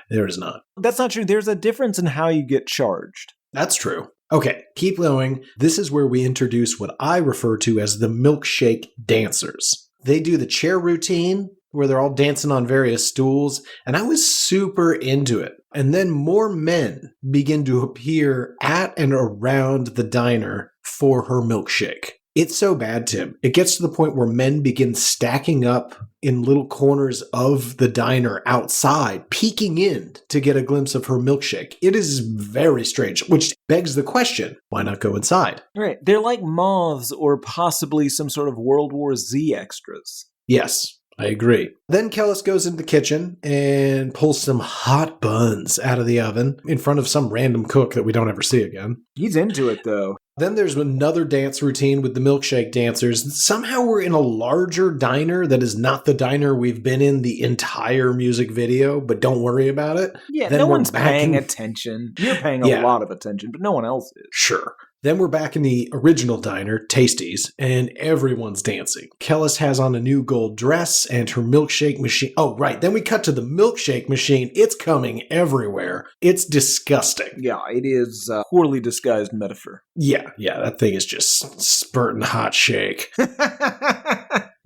There is not. That's not true. There's a difference in how you get charged. That's true. Okay, keep going. This is where we introduce what I refer to as the milkshake dancers. They do the chair routine where they're all dancing on various stools, and I was super into it. And then more men begin to appear at and around the diner for her milkshake. It's so bad, Tim. It gets to the point where men begin stacking up in little corners of the diner outside, peeking in to get a glimpse of her milkshake. It is very strange, which begs the question, why not go inside? Right. They're like moths or possibly some sort of World War Z extras. Yes. I agree. Then Kelis goes into the kitchen and pulls some hot buns out of the oven in front of some random cook that we don't ever see again. He's into it, though. Then there's another dance routine with the milkshake dancers. Somehow we're in a larger diner that is not the diner we've been in the entire music video, but don't worry about it. Yeah, then no one's paying attention. You're paying a lot of attention, but no one else is. Sure. Then we're back in the original diner, Tasty's, and everyone's dancing. Kelis has on a new gold dress and her milkshake machine. Oh, right. Then we cut to the milkshake machine. It's coming everywhere. It's disgusting. Yeah, it is a poorly disguised metaphor. Yeah, that thing is just spurting hot shake.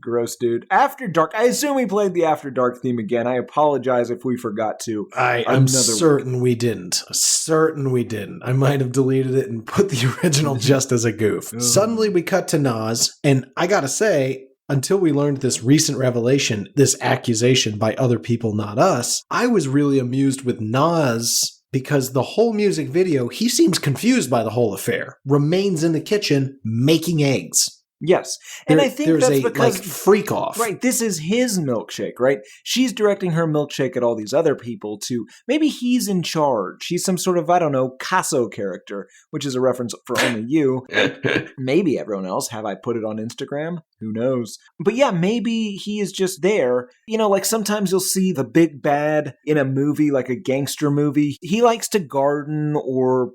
Gross, dude. After Dark. I assume we played the After Dark theme again. I apologize if we forgot to. I'm certain we didn't. I might have deleted it and put the original just as a goof. Suddenly we cut to Nas, and I gotta say, until we learned this recent revelation, this accusation by other people, not us, I was really amused with Nas because the whole music video, he seems confused by the whole affair, remains in the kitchen making eggs. Yes. And I think there's that's a because... freak off. Right, this is his milkshake, right? She's directing her milkshake at all these other people to... Maybe he's in charge. He's some sort of, I don't know, Casso character, which is a reference for only you. Maybe everyone else. Have I put it on Instagram? Who knows? But yeah, maybe he is just there. You know, like sometimes you'll see the big bad in a movie, like a gangster movie. He likes to garden or...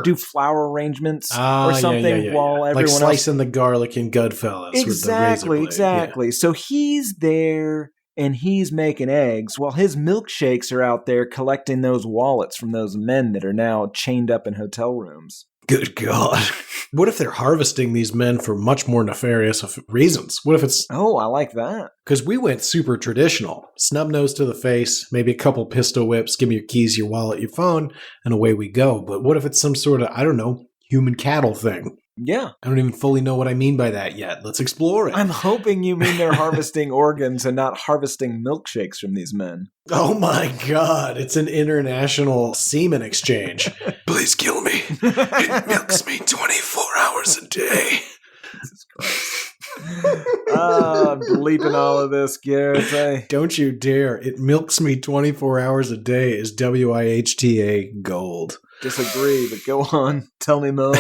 do flower arrangements or something while everyone else... Like slicing the garlic in Goodfellas with the razor blade. Exactly. Yeah. So he's there and he's making eggs while his milkshakes are out there collecting those wallets from those men that are now chained up in hotel rooms. Good God. What if they're harvesting these men for much more nefarious reasons? What if it's... Oh, I like that. Because we went super traditional. Snub nose to the face, maybe a couple pistol whips, give me your keys, your wallet, your phone, and away we go. But what if it's some sort of, I don't know, human cattle thing? Yeah. I don't even fully know what I mean by that yet. Let's explore it. I'm hoping you mean they're harvesting organs and not harvesting milkshakes from these men. Oh my God. It's an international semen exchange. Please kill me. It milks me 24 hours a day. Jesus Christ. I'm bleeping all of this, Garrett. Don't you dare. It milks me 24 hours a day is WIHTA gold. Disagree, but go on. Tell me more.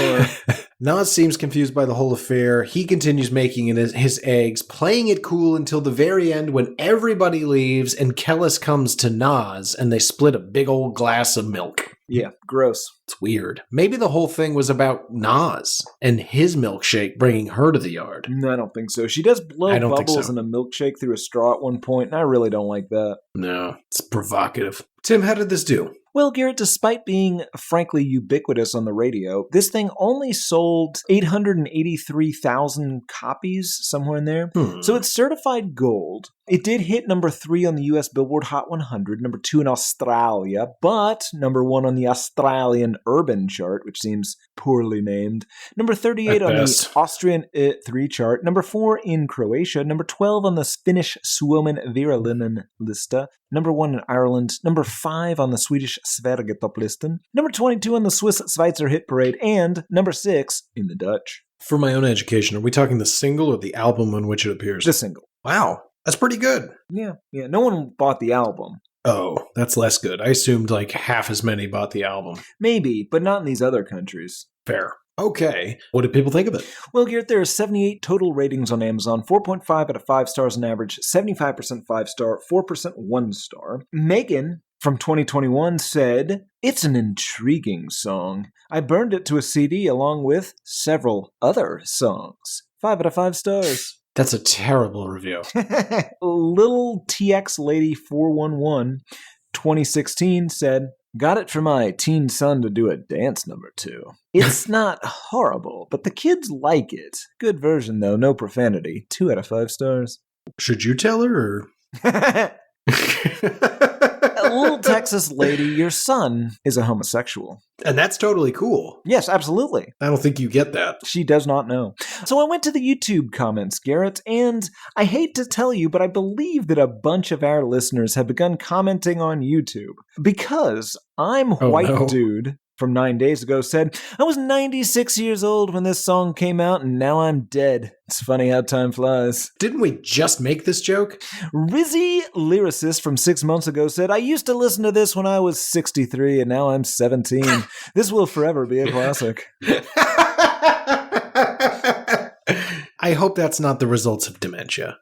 Nas seems confused by the whole affair. He continues making his eggs, playing it cool until the very end when everybody leaves and Kelis comes to Nas and they split a big old glass of milk. Yeah, gross. It's weird. Maybe the whole thing was about Nas and his milkshake bringing her to the yard. No, I don't think so. She does blow bubbles in a milkshake through a straw at one point, and I really don't like that. No, it's provocative. Tim, how did this do? Well, Garrett, despite being frankly ubiquitous on the radio, this thing only sold 883,000 copies, somewhere in there. So it's certified gold. It did hit number 3 on the US Billboard Hot 100, number 2 in Australia, but number 1 on the Australian Urban chart, which seems poorly named. Number 38 on the Austrian 3 chart, number 4 in Croatia, number 12 on the Finnish Suomen Virallinen lista, number 1 in Ireland, number 5 on the Swedish Sverigetopplistan, number 22 on the Swiss Schweizer Hit Parade, and number 6 in the Dutch. For my own education, are we talking the single or the album on which it appears? The single. Wow, that's pretty good. Yeah. No one bought the album. Oh, that's less good. I assumed like half as many bought the album. Maybe, but not in these other countries. Fair. Okay. What did people think of it? Well, Garrett, there are 78 total ratings on Amazon, 4.5 out of 5 stars on average, 75% 5-star, 4% 1-star. Megan from 2021 said, "It's an intriguing song. I burned it to a CD along with several other songs. 5 out of 5 stars. That's a terrible review. Little TX Lady 411 2016 said, "Got it for my teen son to do a dance number to. It's not horrible, but the kids like it. Good version though, no profanity. 2 out of 5 stars. Should you tell her or? Little Texas lady, your son is a homosexual." And that's totally cool. Yes, absolutely. I don't think you get that. She does not know. So I went to the YouTube comments, Garrett, and I hate to tell you, but I believe that a bunch of our listeners have begun commenting on YouTube. Because I'm White Dude from 9 days ago said, "I was 96 years old when this song came out, and now I'm dead. It's funny how time flies." Didn't we just make this joke? Rizzy Lyricist from 6 months ago said, "I used to listen to this when I was 63, and now I'm 17. This will forever be a classic." I hope that's not the results of dementia.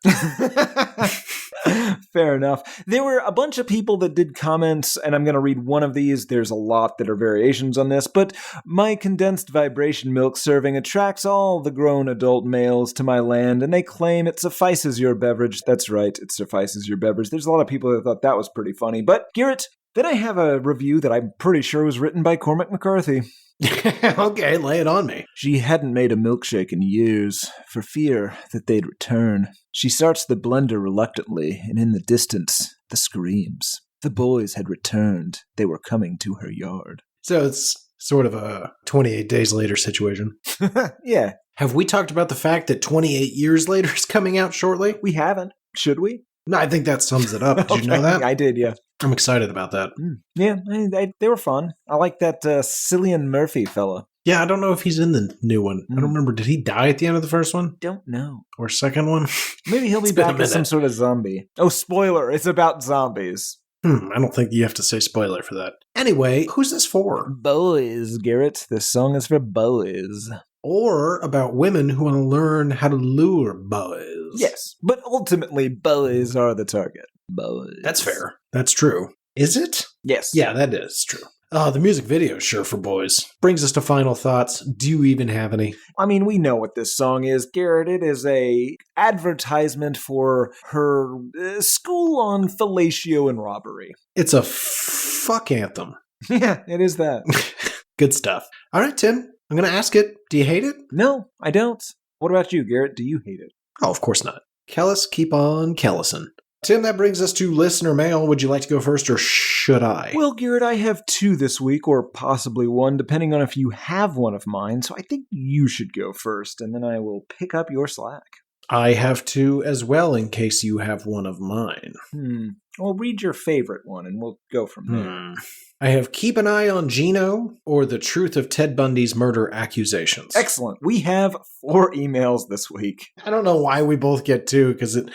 Fair enough. There were a bunch of people that did comments, and I'm going to read one of these. There's a lot that are variations on this, but "My condensed vibration milk serving attracts all the grown adult males to my land, and they claim it suffices your beverage." That's right, it suffices your beverage. There's a lot of people that thought that was pretty funny. But, Garrett, then I have a review that I'm pretty sure was written by Cormac McCarthy. Okay, lay it on me. "She hadn't made a milkshake in years, for fear that they'd return. She starts the blender reluctantly, and in the distance, the screams. The boys had returned. They were coming to her yard." So it's sort of a 28 days later situation. Yeah. Have we talked about the fact that 28 years later is coming out shortly? We haven't. Should we? No, I think that sums it up. Did you know that? I did, yeah. I'm excited about that. Yeah, they were fun. I like that Cillian Murphy fella. Yeah, I don't know if he's in the new one. I don't remember. Did he die at the end of the first one? Don't know. Or second one? Maybe he'll be back as some sort of zombie. Oh, spoiler, it's about zombies. I don't think you have to say spoiler for that. Anyway, who's this for? Boys, Garrett. This song is for boys. Or about women who want to learn how to lure boys. Yes, but ultimately, boys are the target. Boys. That's fair. That's true. Is it? Yes. Yeah, that is true. The music video is sure for boys. Brings us to final thoughts. Do you even have any? I mean, we know what this song is, Garrett. It is a advertisement for her school on fellatio and robbery. It's a fuck anthem. Yeah, it is that. Good stuff. All right, Tim. I'm going to ask it. Do you hate it? No, I don't. What about you, Garrett? Do you hate it? Oh, of course not. Kelis, keep on Kellisin. Tim, that brings us to listener mail. Would you like to go first, or should I? Well, Garrett, I have 2 this week, or possibly 1, depending on if you have one of mine, so I think you should go first, and then I will pick up your slack. I have 2 as well, in case you have one of mine. Well, read your favorite one, and we'll go from there. I have Keep an Eye on Gino, or The Truth of Ted Bundy's Murder Accusations. Excellent. We have 4 emails this week. I don't know why we both get 2, because it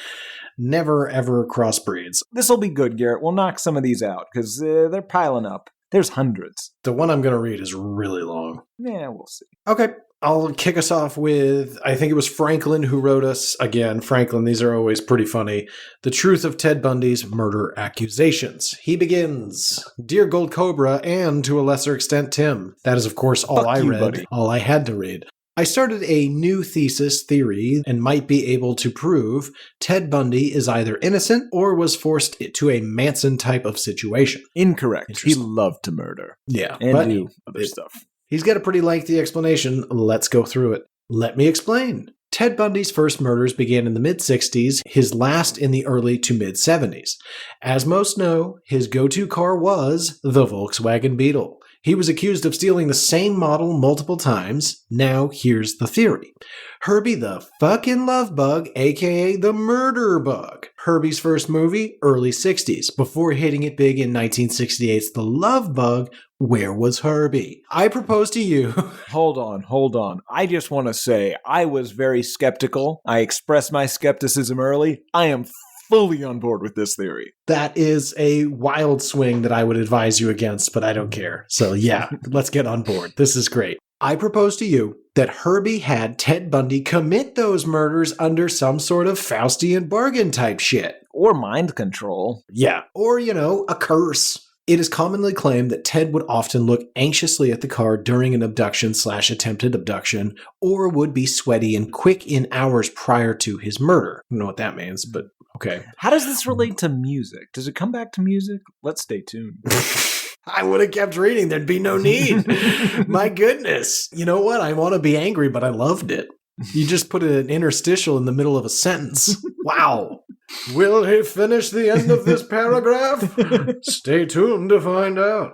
never, ever crossbreeds. This will be good, Garrett. We'll knock some of these out, because they're piling up. There's hundreds. The one I'm going to read is really long. Yeah, we'll see. Okay. I'll kick us off with, I think it was Franklin who wrote us. Again, Franklin, these are always pretty funny. The Truth of Ted Bundy's Murder Accusations. He begins, Dear Gold Cobra, and to a lesser extent, Tim. That is, of course, all I read. Buddy. All I had to read. I started a new theory and might be able to prove Ted Bundy is either innocent or was forced to a Manson type of situation. Incorrect. He loved to murder. Yeah. And do other stuff. He's got a pretty lengthy explanation. Let's go through it. Let me explain. Ted Bundy's first murders began in the mid-60s, his last in the early to mid-70s. As most know, his go-to car was the Volkswagen Beetle. He was accused of stealing the same model multiple times. Now, here's the theory. Herbie the fucking love bug, aka the murder bug. Herbie's first movie, early 60s. Before hitting it big in 1968's The Love Bug, where was Herbie? I propose to you... Hold on. I just want to say, I was very skeptical. I expressed my skepticism early. I am fully on board with this theory. That is a wild swing that I would advise you against, but I don't care. So yeah, let's get on board. This is great. I propose to you that Herbie had Ted Bundy commit those murders under some sort of Faustian bargain type shit. Or mind control. Yeah, or, a curse. It is commonly claimed that Ted would often look anxiously at the car during an abduction/attempted abduction, or would be sweaty and quick in hours prior to his murder. I don't know what that means, but okay. How does this relate to music? Does it come back to music? Let's stay tuned. I would have kept reading. There'd be no need. My goodness. You know what? I want to be angry, but I loved it. You just put an interstitial in the middle of a sentence. Wow. Will he finish the end of this paragraph? Stay tuned to find out.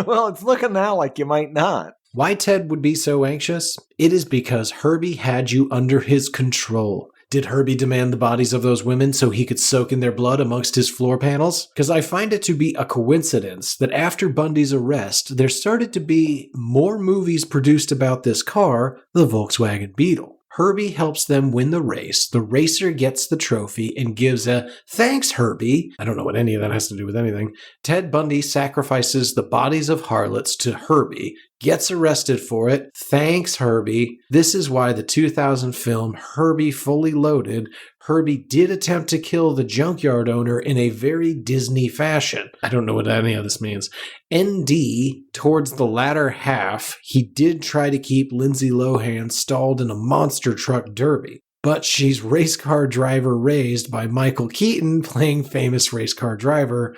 Well, it's looking now like you might not. Why Ted would be so anxious? It is because Herbie had you under his control. Did Herbie demand the bodies of those women so he could soak in their blood amongst his floor panels? Because I find it to be a coincidence that after Bundy's arrest, there started to be more movies produced about this car, the Volkswagen Beetle. Herbie helps them win the race. The racer gets the trophy and gives a "thanks, Herbie." I don't know what any of that has to do with anything. Ted Bundy sacrifices the bodies of harlots to Herbie, gets arrested for it. Thanks, Herbie. This is why the 2000 film Herbie Fully Loaded, Herbie did attempt to kill the junkyard owner in a very Disney fashion. I don't know what any of this means. ND, towards the latter half, he did try to keep Lindsay Lohan stalled in a monster truck derby. But she's race car driver raised by Michael Keaton playing famous race car driver.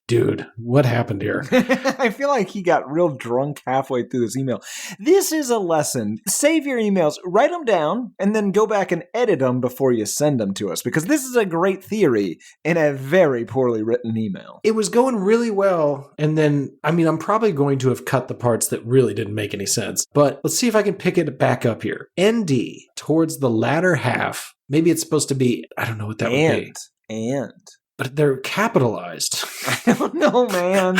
Dude, what happened here? I feel like he got real drunk halfway through his email. This is a lesson. Save your emails, write them down, and then go back and edit them before you send them to us, because this is a great theory in a very poorly written email. It was going really well, and then, I'm probably going to have cut the parts that really didn't make any sense, but let's see if I can pick it back up here. ND, towards the latter half, maybe it's supposed to be, I don't know what that would be. but they're capitalized. I don't know, man.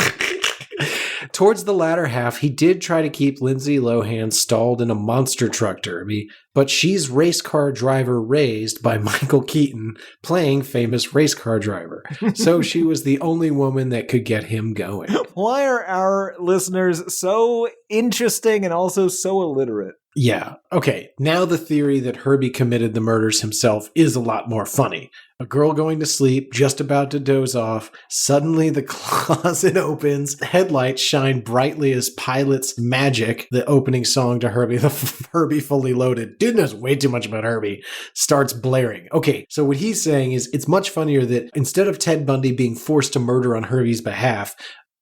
Towards the latter half, he did try to keep Lindsay Lohan stalled in a monster truck derby, but she's race car driver raised by Michael Keaton playing famous race car driver. So she was the only woman that could get him going. Why are our listeners so interesting and also so illiterate? Yeah. Okay. Now the theory that Herbie committed the murders himself is a lot more funny. A girl going to sleep, just about to doze off. Suddenly the closet opens. Headlights shine brightly as Pilot's Magic, the opening song to Herbie, the Herbie Fully Loaded. Dude knows way too much about Herbie. Starts blaring. Okay. So what he's saying is it's much funnier that instead of Ted Bundy being forced to murder on Herbie's behalf,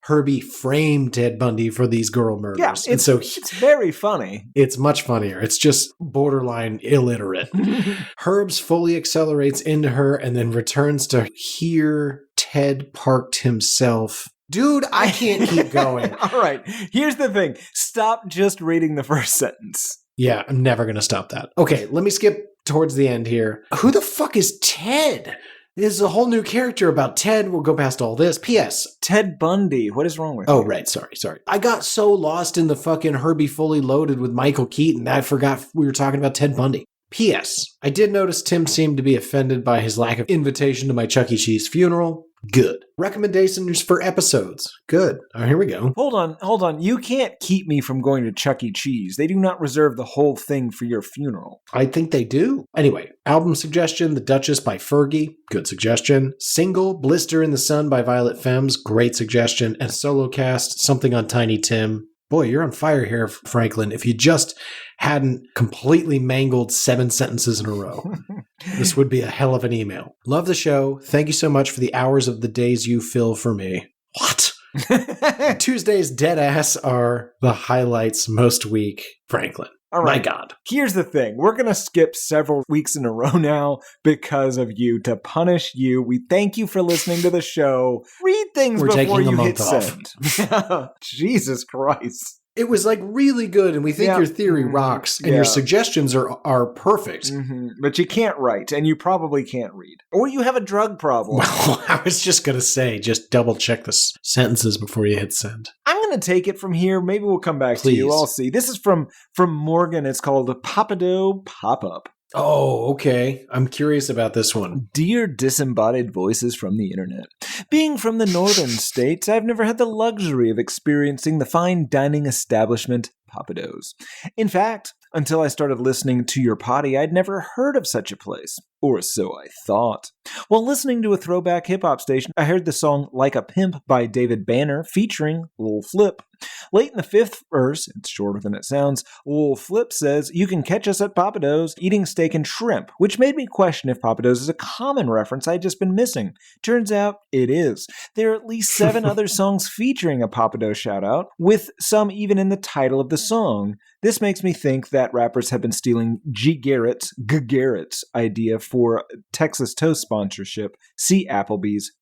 Herbie framed Ted Bundy for these girl murders. Yeah, it's very funny. It's much funnier. It's just borderline illiterate. Herbs fully accelerates into her and then returns to hear Ted parked himself. Dude, I can't keep going. All right, here's the thing. Stop just reading the first sentence. Yeah, I'm never going to stop that. Okay, let me skip towards the end here. Who the fuck is Ted? There's a whole new character about Ted. We'll go past all this. P.S. Ted Bundy. What is wrong with Oh, you? right. Sorry. I got so lost in the fucking Herbie Fully Loaded with Michael Keaton that I forgot we were talking about Ted Bundy. P.S. I did notice Tim seemed to be offended by his lack of invitation to my Chuck E. Cheese funeral. Good. Recommendations for episodes. Good. Oh, here we go. Hold on. You can't keep me from going to Chuck E. Cheese. They do not reserve the whole thing for your funeral. I think they do. Anyway, album suggestion, The Duchess by Fergie. Good suggestion. Single, Blister in the Sun by Violet Femmes. Great suggestion. And solo cast, something on Tiny Tim. Boy, you're on fire here, Franklin. If you just hadn't completely mangled 7 sentences in a row, this would be a hell of an email. Love the show. Thank you so much for the hours of the days you fill for me. What? Tuesday's dead ass are the highlights most week, Franklin. All right. My God. Here's the thing. We're going to skip several weeks in a row now because of you, to punish you. We thank you for listening to the show. Read things We're before taking a you hit month send. Jesus Christ. It was like really good, and we think your theory rocks, and your suggestions are perfect. Mm-hmm. But you can't write, and you probably can't read. Or you have a drug problem. Well, I was just going to say, just double check the sentences before you hit send. I'm going to take it from here. Maybe we'll come back to you. I'll see. This is from Morgan. It's called Prepisode Pop-Up. Oh, okay. I'm curious about this one. Dear disembodied voices from the internet. Being from the northern states, I've never had the luxury of experiencing the fine dining establishment Papados. In fact, until I started listening to your potty, I'd never heard of such a place. Or so I thought. While listening to a throwback hip-hop station, I heard the song Like a Pimp by David Banner featuring Lil Flip. Late in the 5th verse, it's shorter than it sounds, Lil Flip says, "You can catch us at Papados eating steak and shrimp," which made me question if Papados is a common reference I'd just been missing. Turns out it is. There are at least 7 other songs featuring a Papados shout-out, with some even in the title of the song. This makes me think that rappers have been stealing G. Garrett's idea for Texas Toast sponsorship. See Applebee's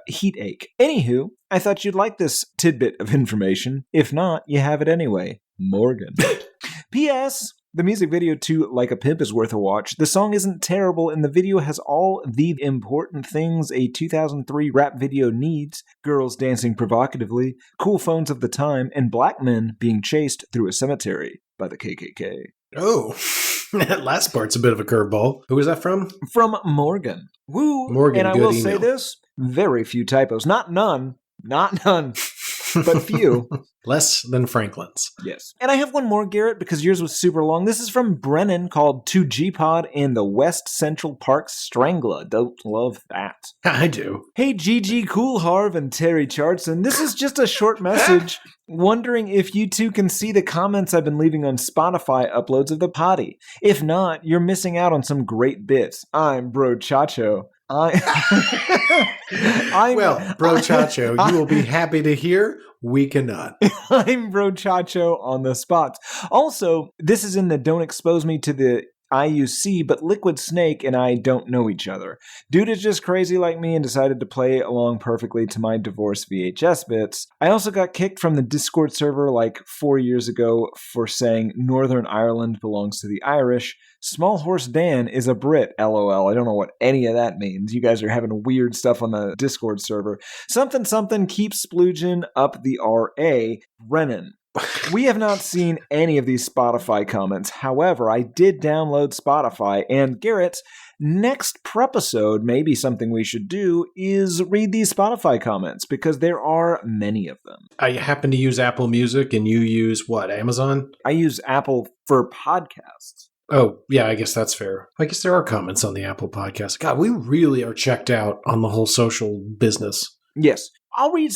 Heat Ache. Anywho, I thought you'd like this tidbit of information. If not, you have it anyway. Morgan. P.S. The music video to Like a Pimp is worth a watch. The song isn't terrible, and the video has all the important things a 2003 rap video needs: girls dancing provocatively, cool phones of the time, and black men being chased through a cemetery by the KKK. Oh, that last part's a bit of a curveball. Who was that from? From Morgan. Woo! Morgan, and I good will email. say this, very few typos. Not none, but few. Less than Franklin's. Yes. And I have one more, Garrett, because yours was super long. This is from Brennan, called 2G-Pod and the West Central Park Strangler. Don't love that. I do. Hey, Gigi Coolharv and Terry Chartson. This is just a short message. Wondering if you two can see the comments I've been leaving on Spotify uploads of the potty. If not, you're missing out on some great bits. I'm Bro Chacho. Well, Bro Chacho, you will be happy to hear we cannot. I'm Bro Chacho on the spots. Also, this is in the Don't Expose Me to the I use C, but Liquid Snake and I don't know each other. Dude is just crazy like me and decided to play along perfectly to my divorce VHS bits. I also got kicked from the Discord server like 4 years ago for saying Northern Ireland belongs to the Irish. Small Horse Dan is a Brit, LOL. I don't know what any of that means. You guys are having weird stuff on the Discord server. Something something keeps splooging up the RA. Brennan. We have not seen any of these Spotify comments. However, I did download Spotify, and Garrett, next Prepisode, maybe something we should do is read these Spotify comments, because there are many of them. I happen to use Apple Music, and you use what, Amazon? I use Apple for podcasts. Oh, yeah, I guess that's fair. I guess there are comments on the Apple podcast. God, we really are checked out on the whole social business. Yes. I'll read,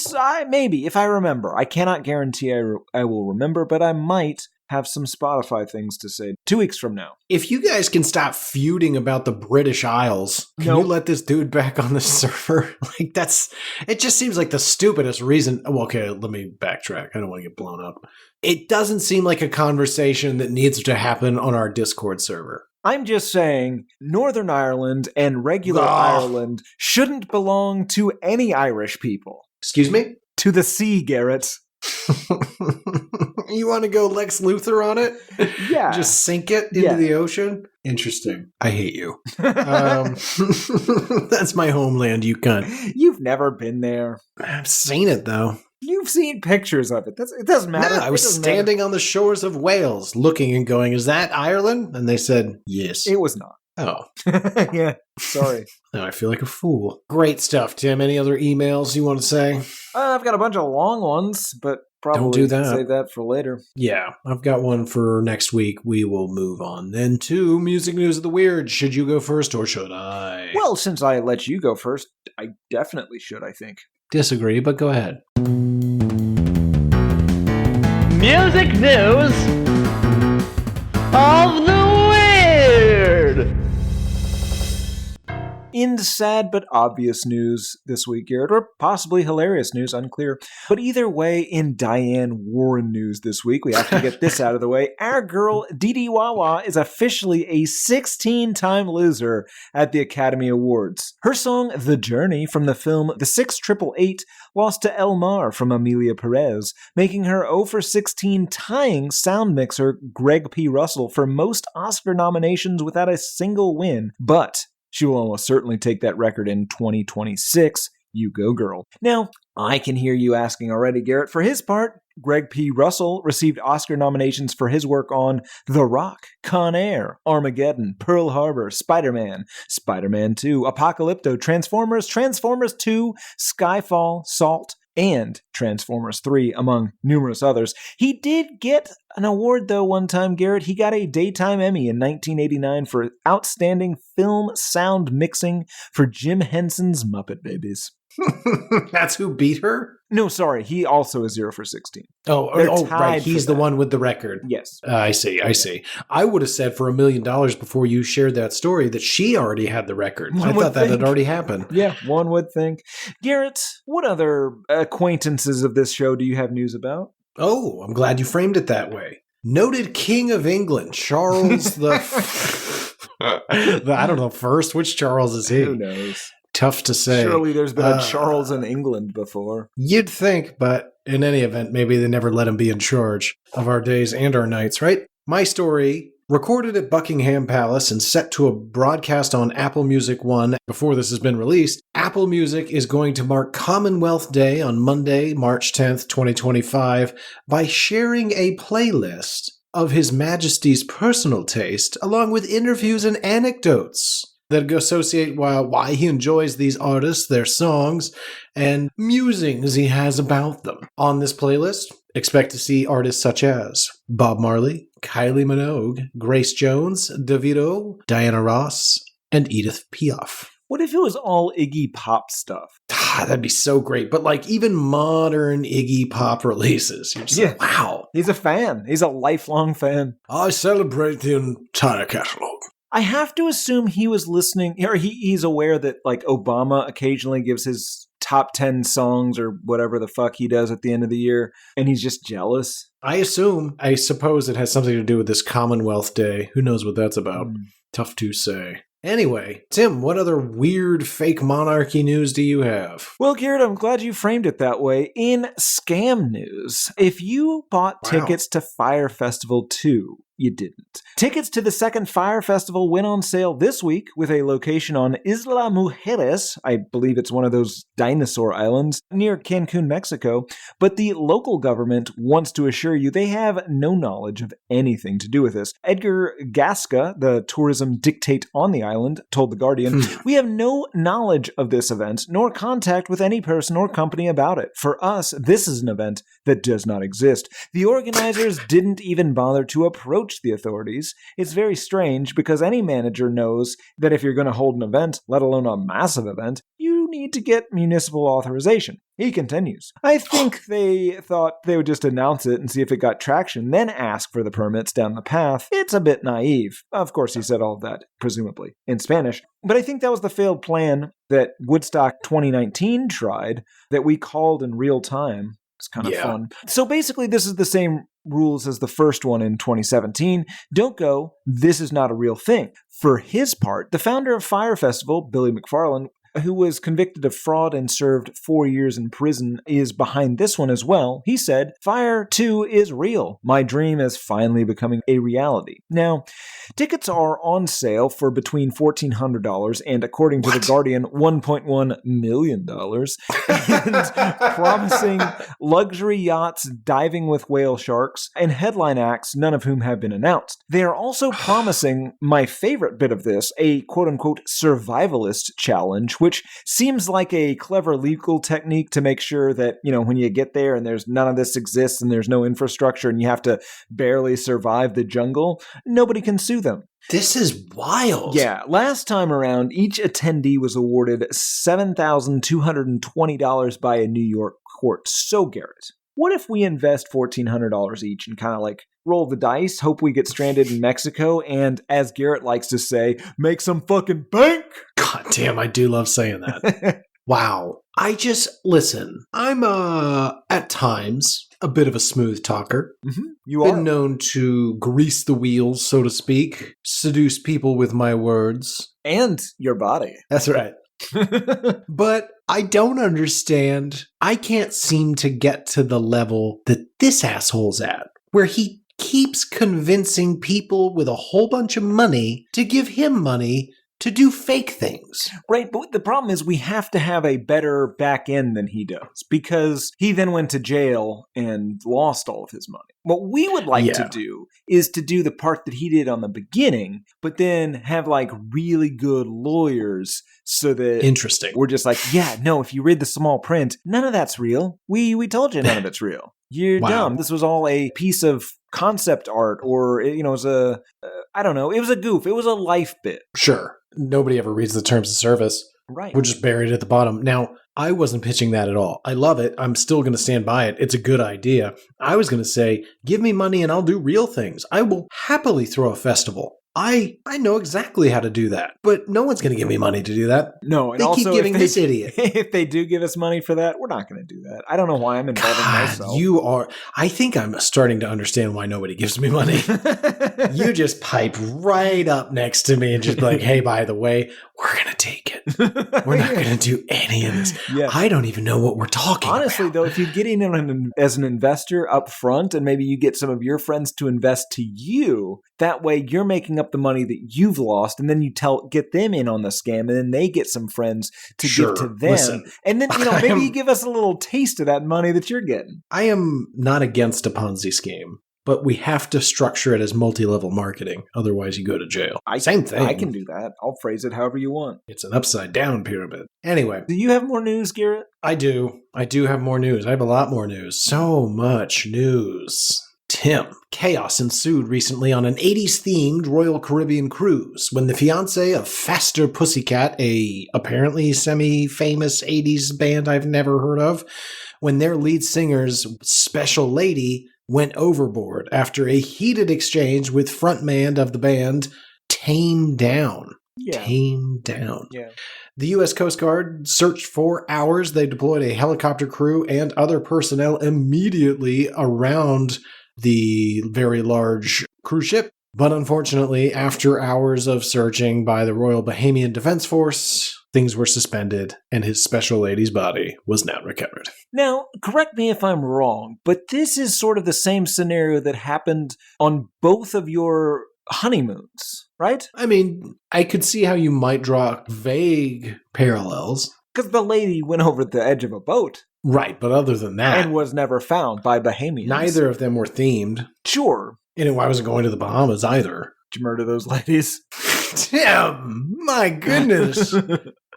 maybe, if I remember. I cannot guarantee I will remember, but I might have some Spotify things to say 2 weeks from now. If you guys can stop feuding about the British Isles, can you let this dude back on the server? It just seems like the stupidest reason. Well, okay, let me backtrack. I don't want to get blown up. It doesn't seem like a conversation that needs to happen on our Discord server. I'm just saying Northern Ireland and regular Ireland shouldn't belong to any Irish people. Excuse me? To the sea, Garrett. You want to go Lex Luthor on it? Yeah. Just sink it into the ocean? Interesting. I hate you. That's my homeland, you cunt. You've never been there. I've seen it, though. You've seen pictures of it. It doesn't matter. No, I was standing on the shores of Wales looking and going, is that Ireland? And they said, yes. It was not. Oh. Yeah, sorry. Now I feel like a fool. Great stuff, Tim. Any other emails you want to say? I've got a bunch of long ones, but probably don't do that. Save that for later. Yeah, I've got one for next week. We will move on then to Music News of the Weird. Should you go first or should I? Well, since I let you go first, I definitely should, I think. Disagree, but go ahead. Music News of the Weird! In sad but obvious news this week, Garrett, or possibly hilarious news, unclear. But either way, in Diane Warren news this week, we have to get this out of the way. Our girl, Dee Wawa, is officially a 16-time loser at the Academy Awards. Her song, The Journey, from the film The 688, lost to El Mar from Amelia Perez, making her 0 for 16, tying sound mixer Greg P. Russell for most Oscar nominations without a single win. But she will almost certainly take that record in 2026. You go, girl. Now, I can hear you asking already, Garrett. For his part, Greg P. Russell received Oscar nominations for his work on The Rock, Con Air, Armageddon, Pearl Harbor, Spider-Man, Spider-Man 2, Apocalypto, Transformers, Transformers 2, Skyfall, Salt, and Transformers 3, among numerous others. He did get an award, though, one time, Garrett. He got a Daytime Emmy in 1989 for Outstanding Film Sound Mixing for Jim Henson's Muppet Babies. That's who beat her? No, sorry. He also is 0 for 16. Oh, right. He's the one with the record. Yes. I see. I would have said for $1 million before you shared that story that she already had the record. I thought that had already happened. Yeah, one would think. Garrett, what other acquaintances of this show do you have news about? Oh, I'm glad you framed it that way. Noted King of England, Charles I don't know, first? Which Charles is he? Who knows? Tough to say. Surely there's been a Charles in England before. You'd think, but in any event, maybe they never let him be in charge of our days and our nights, right? My story, recorded at Buckingham Palace and set to a broadcast on Apple Music One before this has been released. Apple Music is going to mark Commonwealth Day on Monday, March 10th, 2025, by sharing a playlist of His Majesty's personal taste, along with interviews and anecdotes that associate why he enjoys these artists, their songs, and musings he has about them. On this playlist, expect to see artists such as Bob Marley, Kylie Minogue, Grace Jones, Davido, Diana Ross, and Edith Piaf. What if it was all Iggy Pop stuff? That'd be so great. But like even modern Iggy Pop releases, you're just like, wow. He's a fan. He's a lifelong fan. I celebrate the entire catalog. I have to assume he was listening, or he's aware that like Obama occasionally gives his top 10 songs or whatever the fuck he does at the end of the year, and he's just jealous. I suppose it has something to do with this Commonwealth Day. Who knows what that's about? Tough to say. Anyway, Tim, what other weird fake monarchy news do you have? Well, Garrett, I'm glad you framed it that way. In scam news, if you bought tickets to Fire Festival 2, you didn't. Tickets to the second Fire Festival went on sale this week with a location on Isla Mujeres. I believe it's one of those dinosaur islands near Cancun, Mexico. But the local government wants to assure you they have no knowledge of anything to do with this. Edgar Gasca, the tourism dictate on the island, told The Guardian, "We have no knowledge of this event, nor contact with any person or company about it. For us, this is an event that does not exist. The organizers didn't even bother to approach the authorities. It's very strange because any manager knows that if you're going to hold an event, let alone a massive event, you need to get municipal authorization." He continues, "I think they thought they would just announce it and see if it got traction, then ask for the permits down the path. It's a bit naive." Of course, he said all of that, presumably, in Spanish. But I think that was the failed plan that Woodstock 2019 tried that we called in real time. It's kind of fun. So basically, this is the same rules as the first one in 2017. Don't go. This is not a real thing. For his part, the founder of Fire Festival, Billy McFarland, who was convicted of fraud and served 4 years in prison, is behind this one as well. He said, "Fire 2 is real. My dream is finally becoming a reality." Now, tickets are on sale for between $1,400 and, according to The Guardian, $1.1 million, and promising luxury yachts, diving with whale sharks, and headline acts, none of whom have been announced. They are also promising, my favorite bit of this, a quote-unquote survivalist challenge, which seems like a clever legal technique to make sure that, you know, when you get there and there's none of this exists and there's no infrastructure and you have to barely survive the jungle, nobody can sue them. This is wild. Yeah, last time around, each attendee was awarded $7,220 by a New York court. So, Garrett, what if we invest $1,400 each and kind of like roll the dice, hope we get stranded in Mexico, and, as Garrett likes to say, make some fucking bank? God damn, I do love saying that. Wow. Listen, I'm at times a bit of a smooth talker. You are. Been known to grease the wheels, so to speak, seduce people with my words. And your body. That's right. But I don't understand. I can't seem to get to the level that this asshole's at, where he keeps convincing people with a whole bunch of money to give him money to do fake things. Right, but the problem is we have to have a better back end than he does, because he then went to jail and lost all of his money. What we would like to do is to do the part that he did on the beginning, but then have like really good lawyers so that Interesting. We're just like, yeah, no, if you read the small print, none of that's real. We told you none of it's real. You're dumb. This was all a piece of concept art, or, you know, it was I don't know, it was a goof. It was a life bit. Sure. Nobody ever reads the terms of service. Right. We're just buried at the bottom. Now, I wasn't pitching that at all. I love it. I'm still going to stand by it. It's a good idea. I was going to say, give me money and I'll do real things. I will happily throw a festival. I know exactly how to do that, but no one's going to give me money to do that. No, and they also keep giving this idiot. If they do give us money for that, we're not going to do that. I don't know why I'm involving myself. You are. I think I'm starting to understand why nobody gives me money. You just pipe right up next to me and just be like, hey, by the way, we're going to take it. We're not going to do any of this. Yeah. I don't even know what we're talking about. Honestly, though, if you get in as an investor up front and maybe you get some of your friends to invest to you, that way you're making up the money that you've lost, and then you get them in on the scam, and then they get some friends to give to them. Listen, and then, you know, maybe you give us a little taste of that money that you're getting. I am not against a Ponzi scheme, but we have to structure it as multi-level marketing. Otherwise, you go to jail. Same thing. I can do that. I'll phrase it however you want. It's an upside-down pyramid. Anyway. Do you have more news, Garrett? I do. I do have more news. I have a lot more news. So much news. Tim, chaos ensued recently on an 80s-themed Royal Caribbean cruise when the fiancé of Faster Pussycat, a apparently semi-famous 80s band I've never heard of, when their lead singer's special lady went overboard after a heated exchange with frontman of the band, Tame Down. Came down. Yeah. The U.S. Coast Guard searched for hours. They deployed a helicopter crew and other personnel immediately around the very large cruise ship. But unfortunately, after hours of searching by the Royal Bahamian Defense Force, things were suspended and his special lady's body was not recovered. Now, correct me if I'm wrong, but this is sort of the same scenario that happened on both of your honeymoons, right? I mean, I could see how you might draw vague parallels. Because the lady went over the edge of a boat. Right, but other than that... And was never found by Bahamians. Neither of them were themed. Sure. And I wasn't going to the Bahamas either. Did you murder those ladies? Tim, my goodness.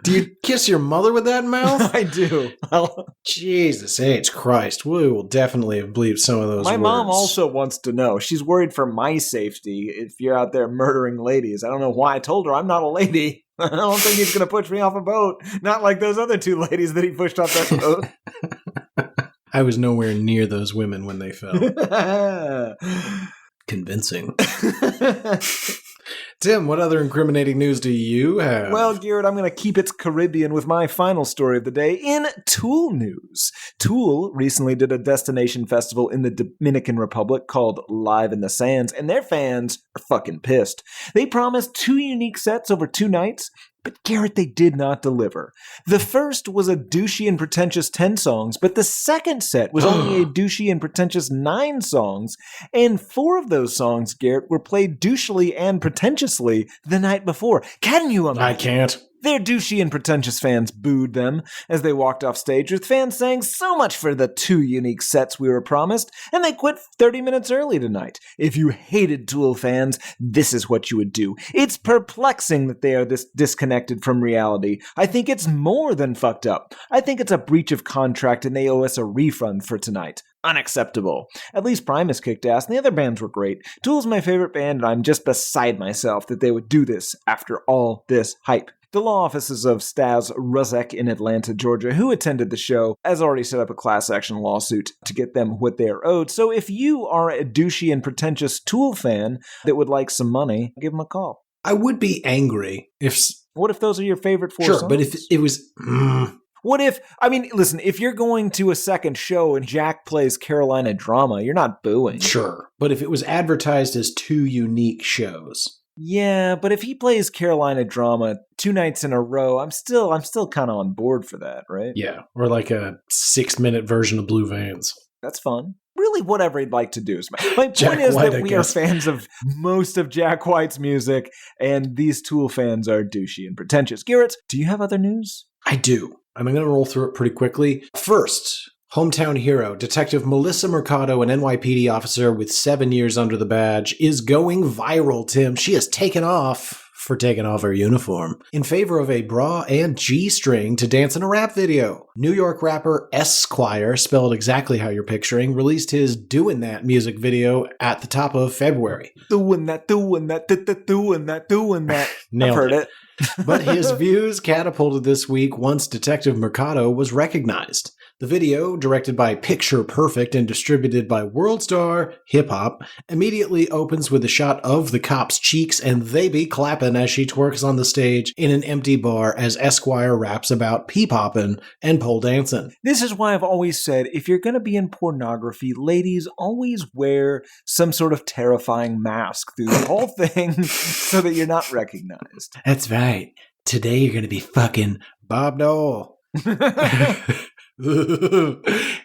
Do you kiss your mother with that mouth? I do. Jesus H. Christ. We will definitely have bleeped some of those My words. mom also wants to know. She's worried for my safety if you're out there murdering ladies. I don't know why I told her I'm not a lady. I don't think he's going to push me off a boat. Not like those other two ladies that he pushed off that boat. I was nowhere near those women when they fell. Convincing. Tim, what other incriminating news do you have? Well, Garrett, I'm going to keep it Caribbean with my final story of the day in Tool news. Tool recently did a destination festival in the Dominican Republic called Live in the Sands, and their fans are fucking pissed. They promised 2 unique sets over 2 nights, but Garrett, they did not deliver. The first was a douchey and pretentious 10 songs, but the second set was only a douchey and pretentious 9 songs, and 4 of those songs, Garrett, were played douchily and pretentiously the night before. Can you imagine? I can't. Their douchey and pretentious fans booed them as they walked off stage, with fans saying so much for the 2 unique sets we were promised, and they quit 30 minutes early tonight. If you hated Tool fans, this is what you would do. It's perplexing that they are this disconnected from reality. I think it's more than fucked up. I think it's a breach of contract and they owe us a refund for tonight. Unacceptable. At least Primus kicked ass and the other bands were great. Tool's my favorite band and I'm just beside myself that they would do this after all this hype. The law offices of Stas Ruzek in Atlanta, Georgia, who attended the show, has already set up a class action lawsuit to get them what they are owed. So if you are a douchey and pretentious Tool fan that would like some money, give them a call. I would be angry if... What if those are your favorite 4 songs? Sure, but if it was... What if, I mean, listen, if you're going to a second show and Jack plays Carolina Drama, you're not booing. Sure, but if it was advertised as 2 unique shows... Yeah, but if he plays Carolina Drama 2 nights in a row, I'm still kind of on board for that, right? Yeah, or like a 6-minute version of Blue Vans. That's fun. Really, whatever he'd like to do is my Jack point is White, that I we guess. are fans of most of Jack White's music, and these Tool fans are douchey and pretentious. Garrett, do you have other news? I do. I'm going to roll through it pretty quickly. First, hometown hero, Detective Melissa Mercado, an NYPD officer with 7 years under the badge, is going viral, Tim. She has taken off her uniform in favor of a bra and G-string to dance in a rap video. New York rapper Esquire, spelled exactly how you're picturing, released his Doin' That music video at the top of February. Doing that. Nailed I've heard it. But his views catapulted this week once Detective Mercado was recognized. The video, directed by Picture Perfect and distributed by Worldstar Hip Hop, immediately opens with a shot of the cop's cheeks and they be clapping as she twerks on the stage in an empty bar as Esquire raps about pee-popping and pole dancing. This is why I've always said, if you're going to be in pornography, ladies, always wear some sort of terrifying mask through the whole thing so that you're not recognized. That's right. Today you're going to be fucking Bob Dole.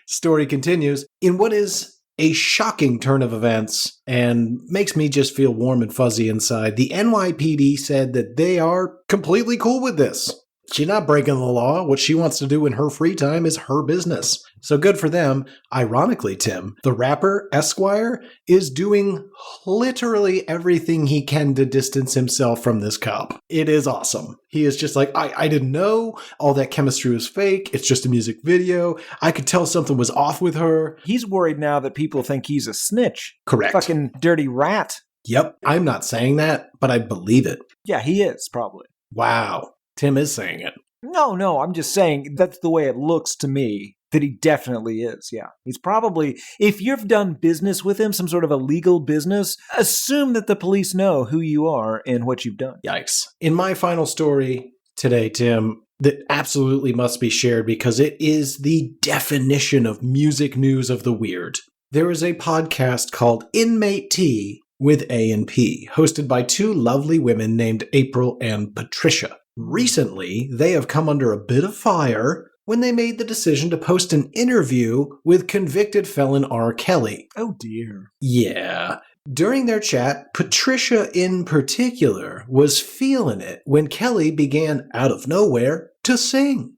Story continues. In what is a shocking turn of events and makes me just feel warm and fuzzy inside, the NYPD said that they are completely cool with this. She's not breaking the law. What she wants to do in her free time is her business. So good for them. Ironically, Tim, the rapper Esquire is doing literally everything he can to distance himself from this cop. It is awesome. He is just like, I didn't know. All that chemistry was fake. It's just a music video. I could tell something was off with her. He's worried now that people think he's a snitch. Correct. Fucking dirty rat. Yep. I'm not saying that, but I believe it. Yeah, he is, probably. Wow. Tim is saying it. No, I'm just saying that's the way it looks to me. That he definitely is, yeah. He's probably, if you've done business with him, some sort of a legal business, assume that the police know who you are and what you've done. Yikes. In my final story today, Tim, that absolutely must be shared because it is the definition of music news of the weird. There is a podcast called Inmate Tea with A&P, hosted by two lovely women named April and Patricia. Recently, they have come under a bit of fire when they made the decision to post an interview with convicted felon R. Kelly. Oh dear. Yeah. During their chat, Patricia in particular was feeling it when Kelly began out of nowhere to sing.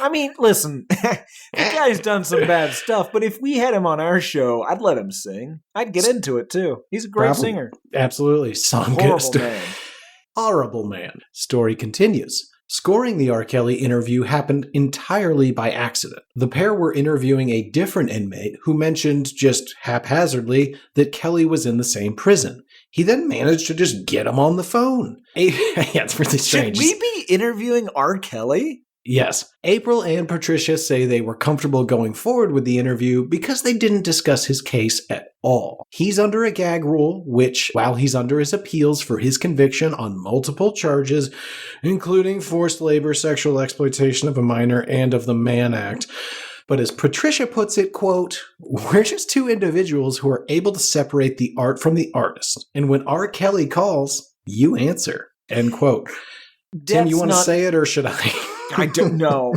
I mean, listen, the guy's done some bad stuff, but if we had him on our show, I'd let him sing. I'd get into it too. He's a great singer. Absolutely. Horrible man. Horrible man. Story continues. Scoring the R. Kelly interview happened entirely by accident. The pair were interviewing a different inmate who mentioned just haphazardly that Kelly was in the same prison. He then managed to just get him on the phone. Yeah, it's really strange. Should we be interviewing R. Kelly? Yes. April and Patricia say they were comfortable going forward with the interview because they didn't discuss his case at all. He's under a gag rule, which, while he's under his appeals for his conviction on multiple charges, including forced labor, sexual exploitation of a minor, and of the Mann Act. But as Patricia puts it, quote, "We're just two individuals who are able to separate the art from the artist. And when R. Kelly calls, you answer." End quote. Tim, you want to say it or should I? I don't know.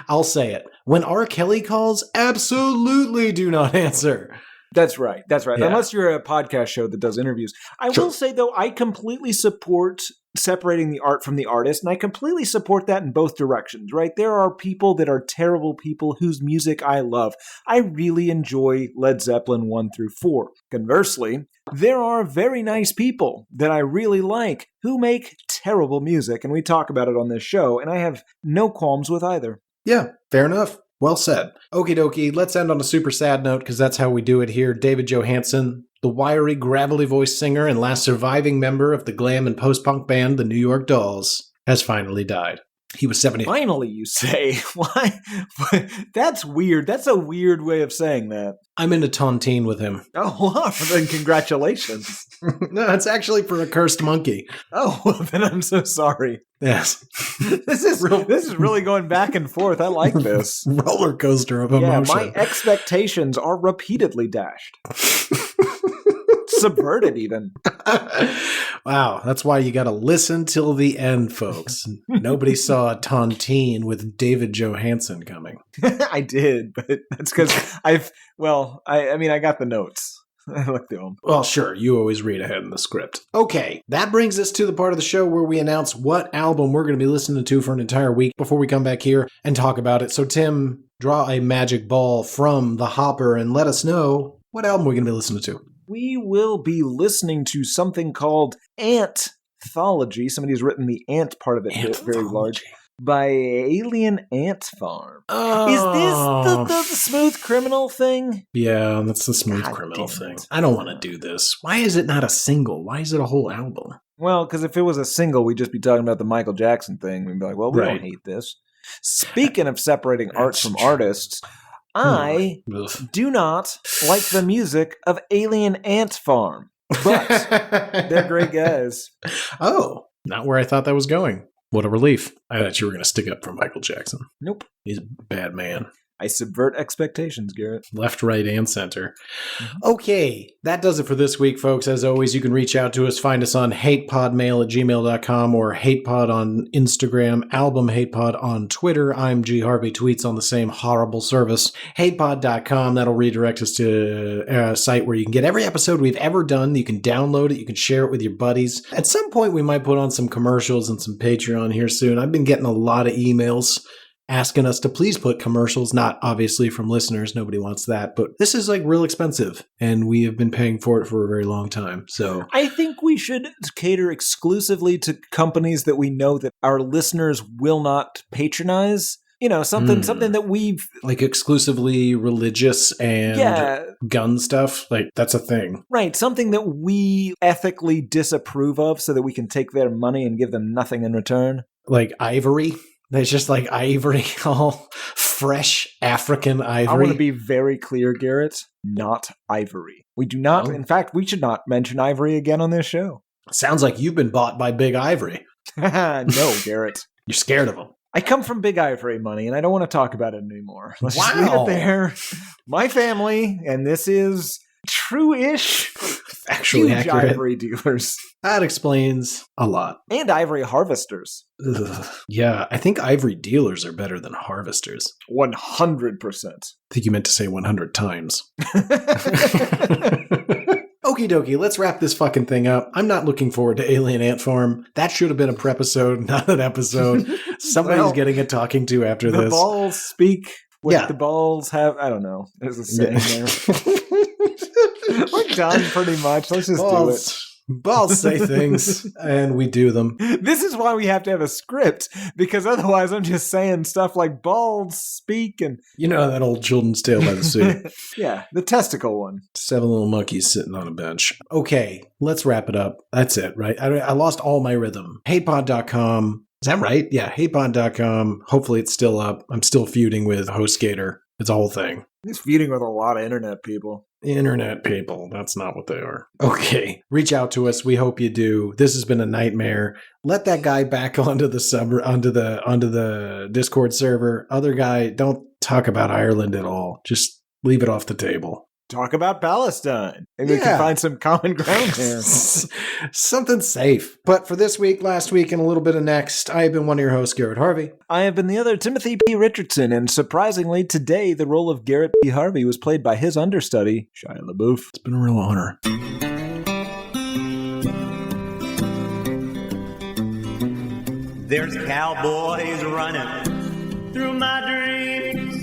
I'll say it. When R. Kelly calls, absolutely do not answer. That's right. That's right. Yeah. Unless you're a podcast show that does interviews. I will say, though, I completely support separating the art from the artist, and I completely support that in both directions, right? There are people that are terrible people whose music I love. I really enjoy Led Zeppelin 1 through 4. Conversely, there are very nice people that I really like who make terrible music, and we talk about it on this show, and I have no qualms with either. Yeah, fair enough. Well said. Okie dokie, let's end on a super sad note because that's how we do it here. David Johansen, the wiry, gravelly voiced singer and last surviving member of the glam and post-punk band The New York Dolls, has finally died. He was 70. Finally, you say? Why? That's weird. That's a weird way of saying that. I'm in a tontine with him. Oh, well, then congratulations. No, it's actually for a cursed monkey. Oh, well, then I'm so sorry. Yes. This is really going back and forth. I like this. Roller coaster of emotion. Yeah, my expectations are repeatedly dashed. Subverted, even. Wow, that's why you got to listen till the end, folks. Nobody saw a tontine with David Johansen coming. I did, but that's because I got the notes. I looked through them. Well, sure, you always read ahead in the script. Okay, that brings us to the part of the show where we announce what album we're going to be listening to for an entire week before we come back here and talk about it. So, Tim, draw a magic ball from the hopper and let us know what album we're going to be listening to. We will be listening to something called Anthology. Somebody's written the ant part of it very large. By Alien Ant Farm. Oh. Is this the Smooth Criminal thing? Yeah, that's the Smooth Criminal thing. I don't want to do this. Why is it not a single? Why is it a whole album? Well, because if it was a single, we'd just be talking about the Michael Jackson thing. We'd be like, well, we don't hate this. Speaking of separating art from artists, I do not like the music of Alien Ant Farm, but they're great guys. Oh, not where I thought that was going. What a relief. I thought you were going to stick up for Michael Jackson. Nope. He's a bad man. I subvert expectations, Garrett. Left, right, and center. Okay, that does it for this week, folks. As always, you can reach out to us. Find us on hatepodmail@gmail.com or hatepod on Instagram, album hatepod on Twitter. I'm G. Harvey, tweets on the same horrible service. Hatepod.com, that'll redirect us to a site where you can get every episode we've ever done. You can download it. You can share it with your buddies. At some point, we might put on some commercials and some Patreon here soon. I've been getting a lot of emails asking us to please put commercials, not obviously from listeners. Nobody wants that. But this is like real expensive, and we have been paying for it for a very long time. So I think we should cater exclusively to companies that we know that our listeners will not patronize. You know, something that we've... Like exclusively religious and gun stuff. Like, that's a thing. Right. Something that we ethically disapprove of so that we can take their money and give them nothing in return. Like Ivory. It's just like ivory all fresh African I ivory. want to be very clear, Garrett. Not ivory. We do not, in fact, we should not mention ivory again on this show. Sounds like you've been bought by Big Ivory. No, Garrett. You're scared of him. I come from Big Ivory money, and I don't want to talk about it anymore. Let's just leave Wow. it there. My family, and this is true-ish, Actually huge accurate. ivory dealers. That explains a lot. And ivory harvesters. Ugh. Yeah, I think ivory dealers are better than harvesters. 100%. I think you meant to say 100 times. Okie dokie, let's wrap this fucking thing up. I'm not looking forward to Alien Ant Farm. That should have been a prepisode, not an episode. Somebody's Well, getting a talking to after The this. balls speak what Yeah. the balls have. I don't know. There's a saying there. We're done pretty much. Let's just do it. Balls say things, and we do them. This is why we have to have a script, because otherwise I'm just saying stuff like balls speak and You know that old children's tale by the sea. yeah, the testicle one. 7 little monkeys sitting on a bench. Okay, let's wrap it up. That's it, right? I lost all my rhythm. HatePod.com. Is that right? Yeah, HatePod.com. Hopefully it's still up. I'm still feuding with HostGator. It's a whole thing. He's feuding with a lot of internet people. Internet people. That's not what they are. Okay. Reach out to us. We hope you do. This has been a nightmare. Let that guy back onto the Discord server. Other guy, don't talk about Ireland at all. Just leave it off the table. Talk about Palestine. Maybe we can find some common ground there. Something safe. But for this week, last week, and a little bit of next, I have been one of your hosts, Garrett Harvey. I have been the other, Timothy P. Richardson, and surprisingly, today the role of Garrett P. Harvey was played by his understudy, Shia LaBeouf. It's been a real honor. There's cowboys running through my dreams.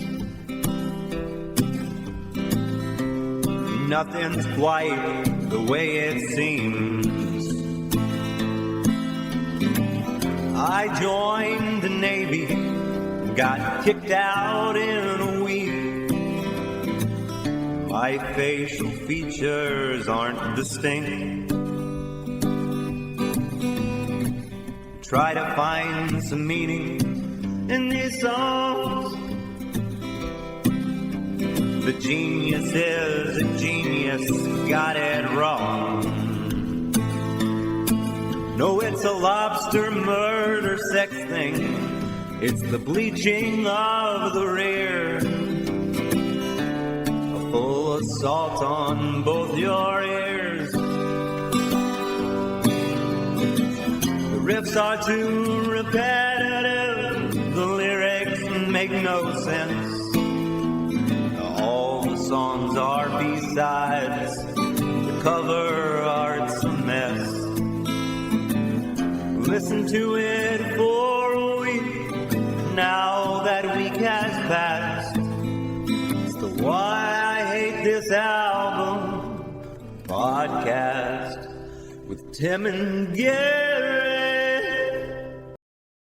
Nothing's quite the way it seems. I joined the Navy, got kicked out in a week. My facial features aren't distinct. Try to find some meaning in these songs. The genius is a genius, got it wrong. No, it's a lobster murder sex thing. It's the bleaching of the rear. A full assault on both your ears. The riffs are too repetitive. The lyrics make no sense. All the songs are B-sides. The cover art's a mess. Listen to it for a week. Now that week has passed. It's the Why I Hate This Album podcast with Tim and Garrett.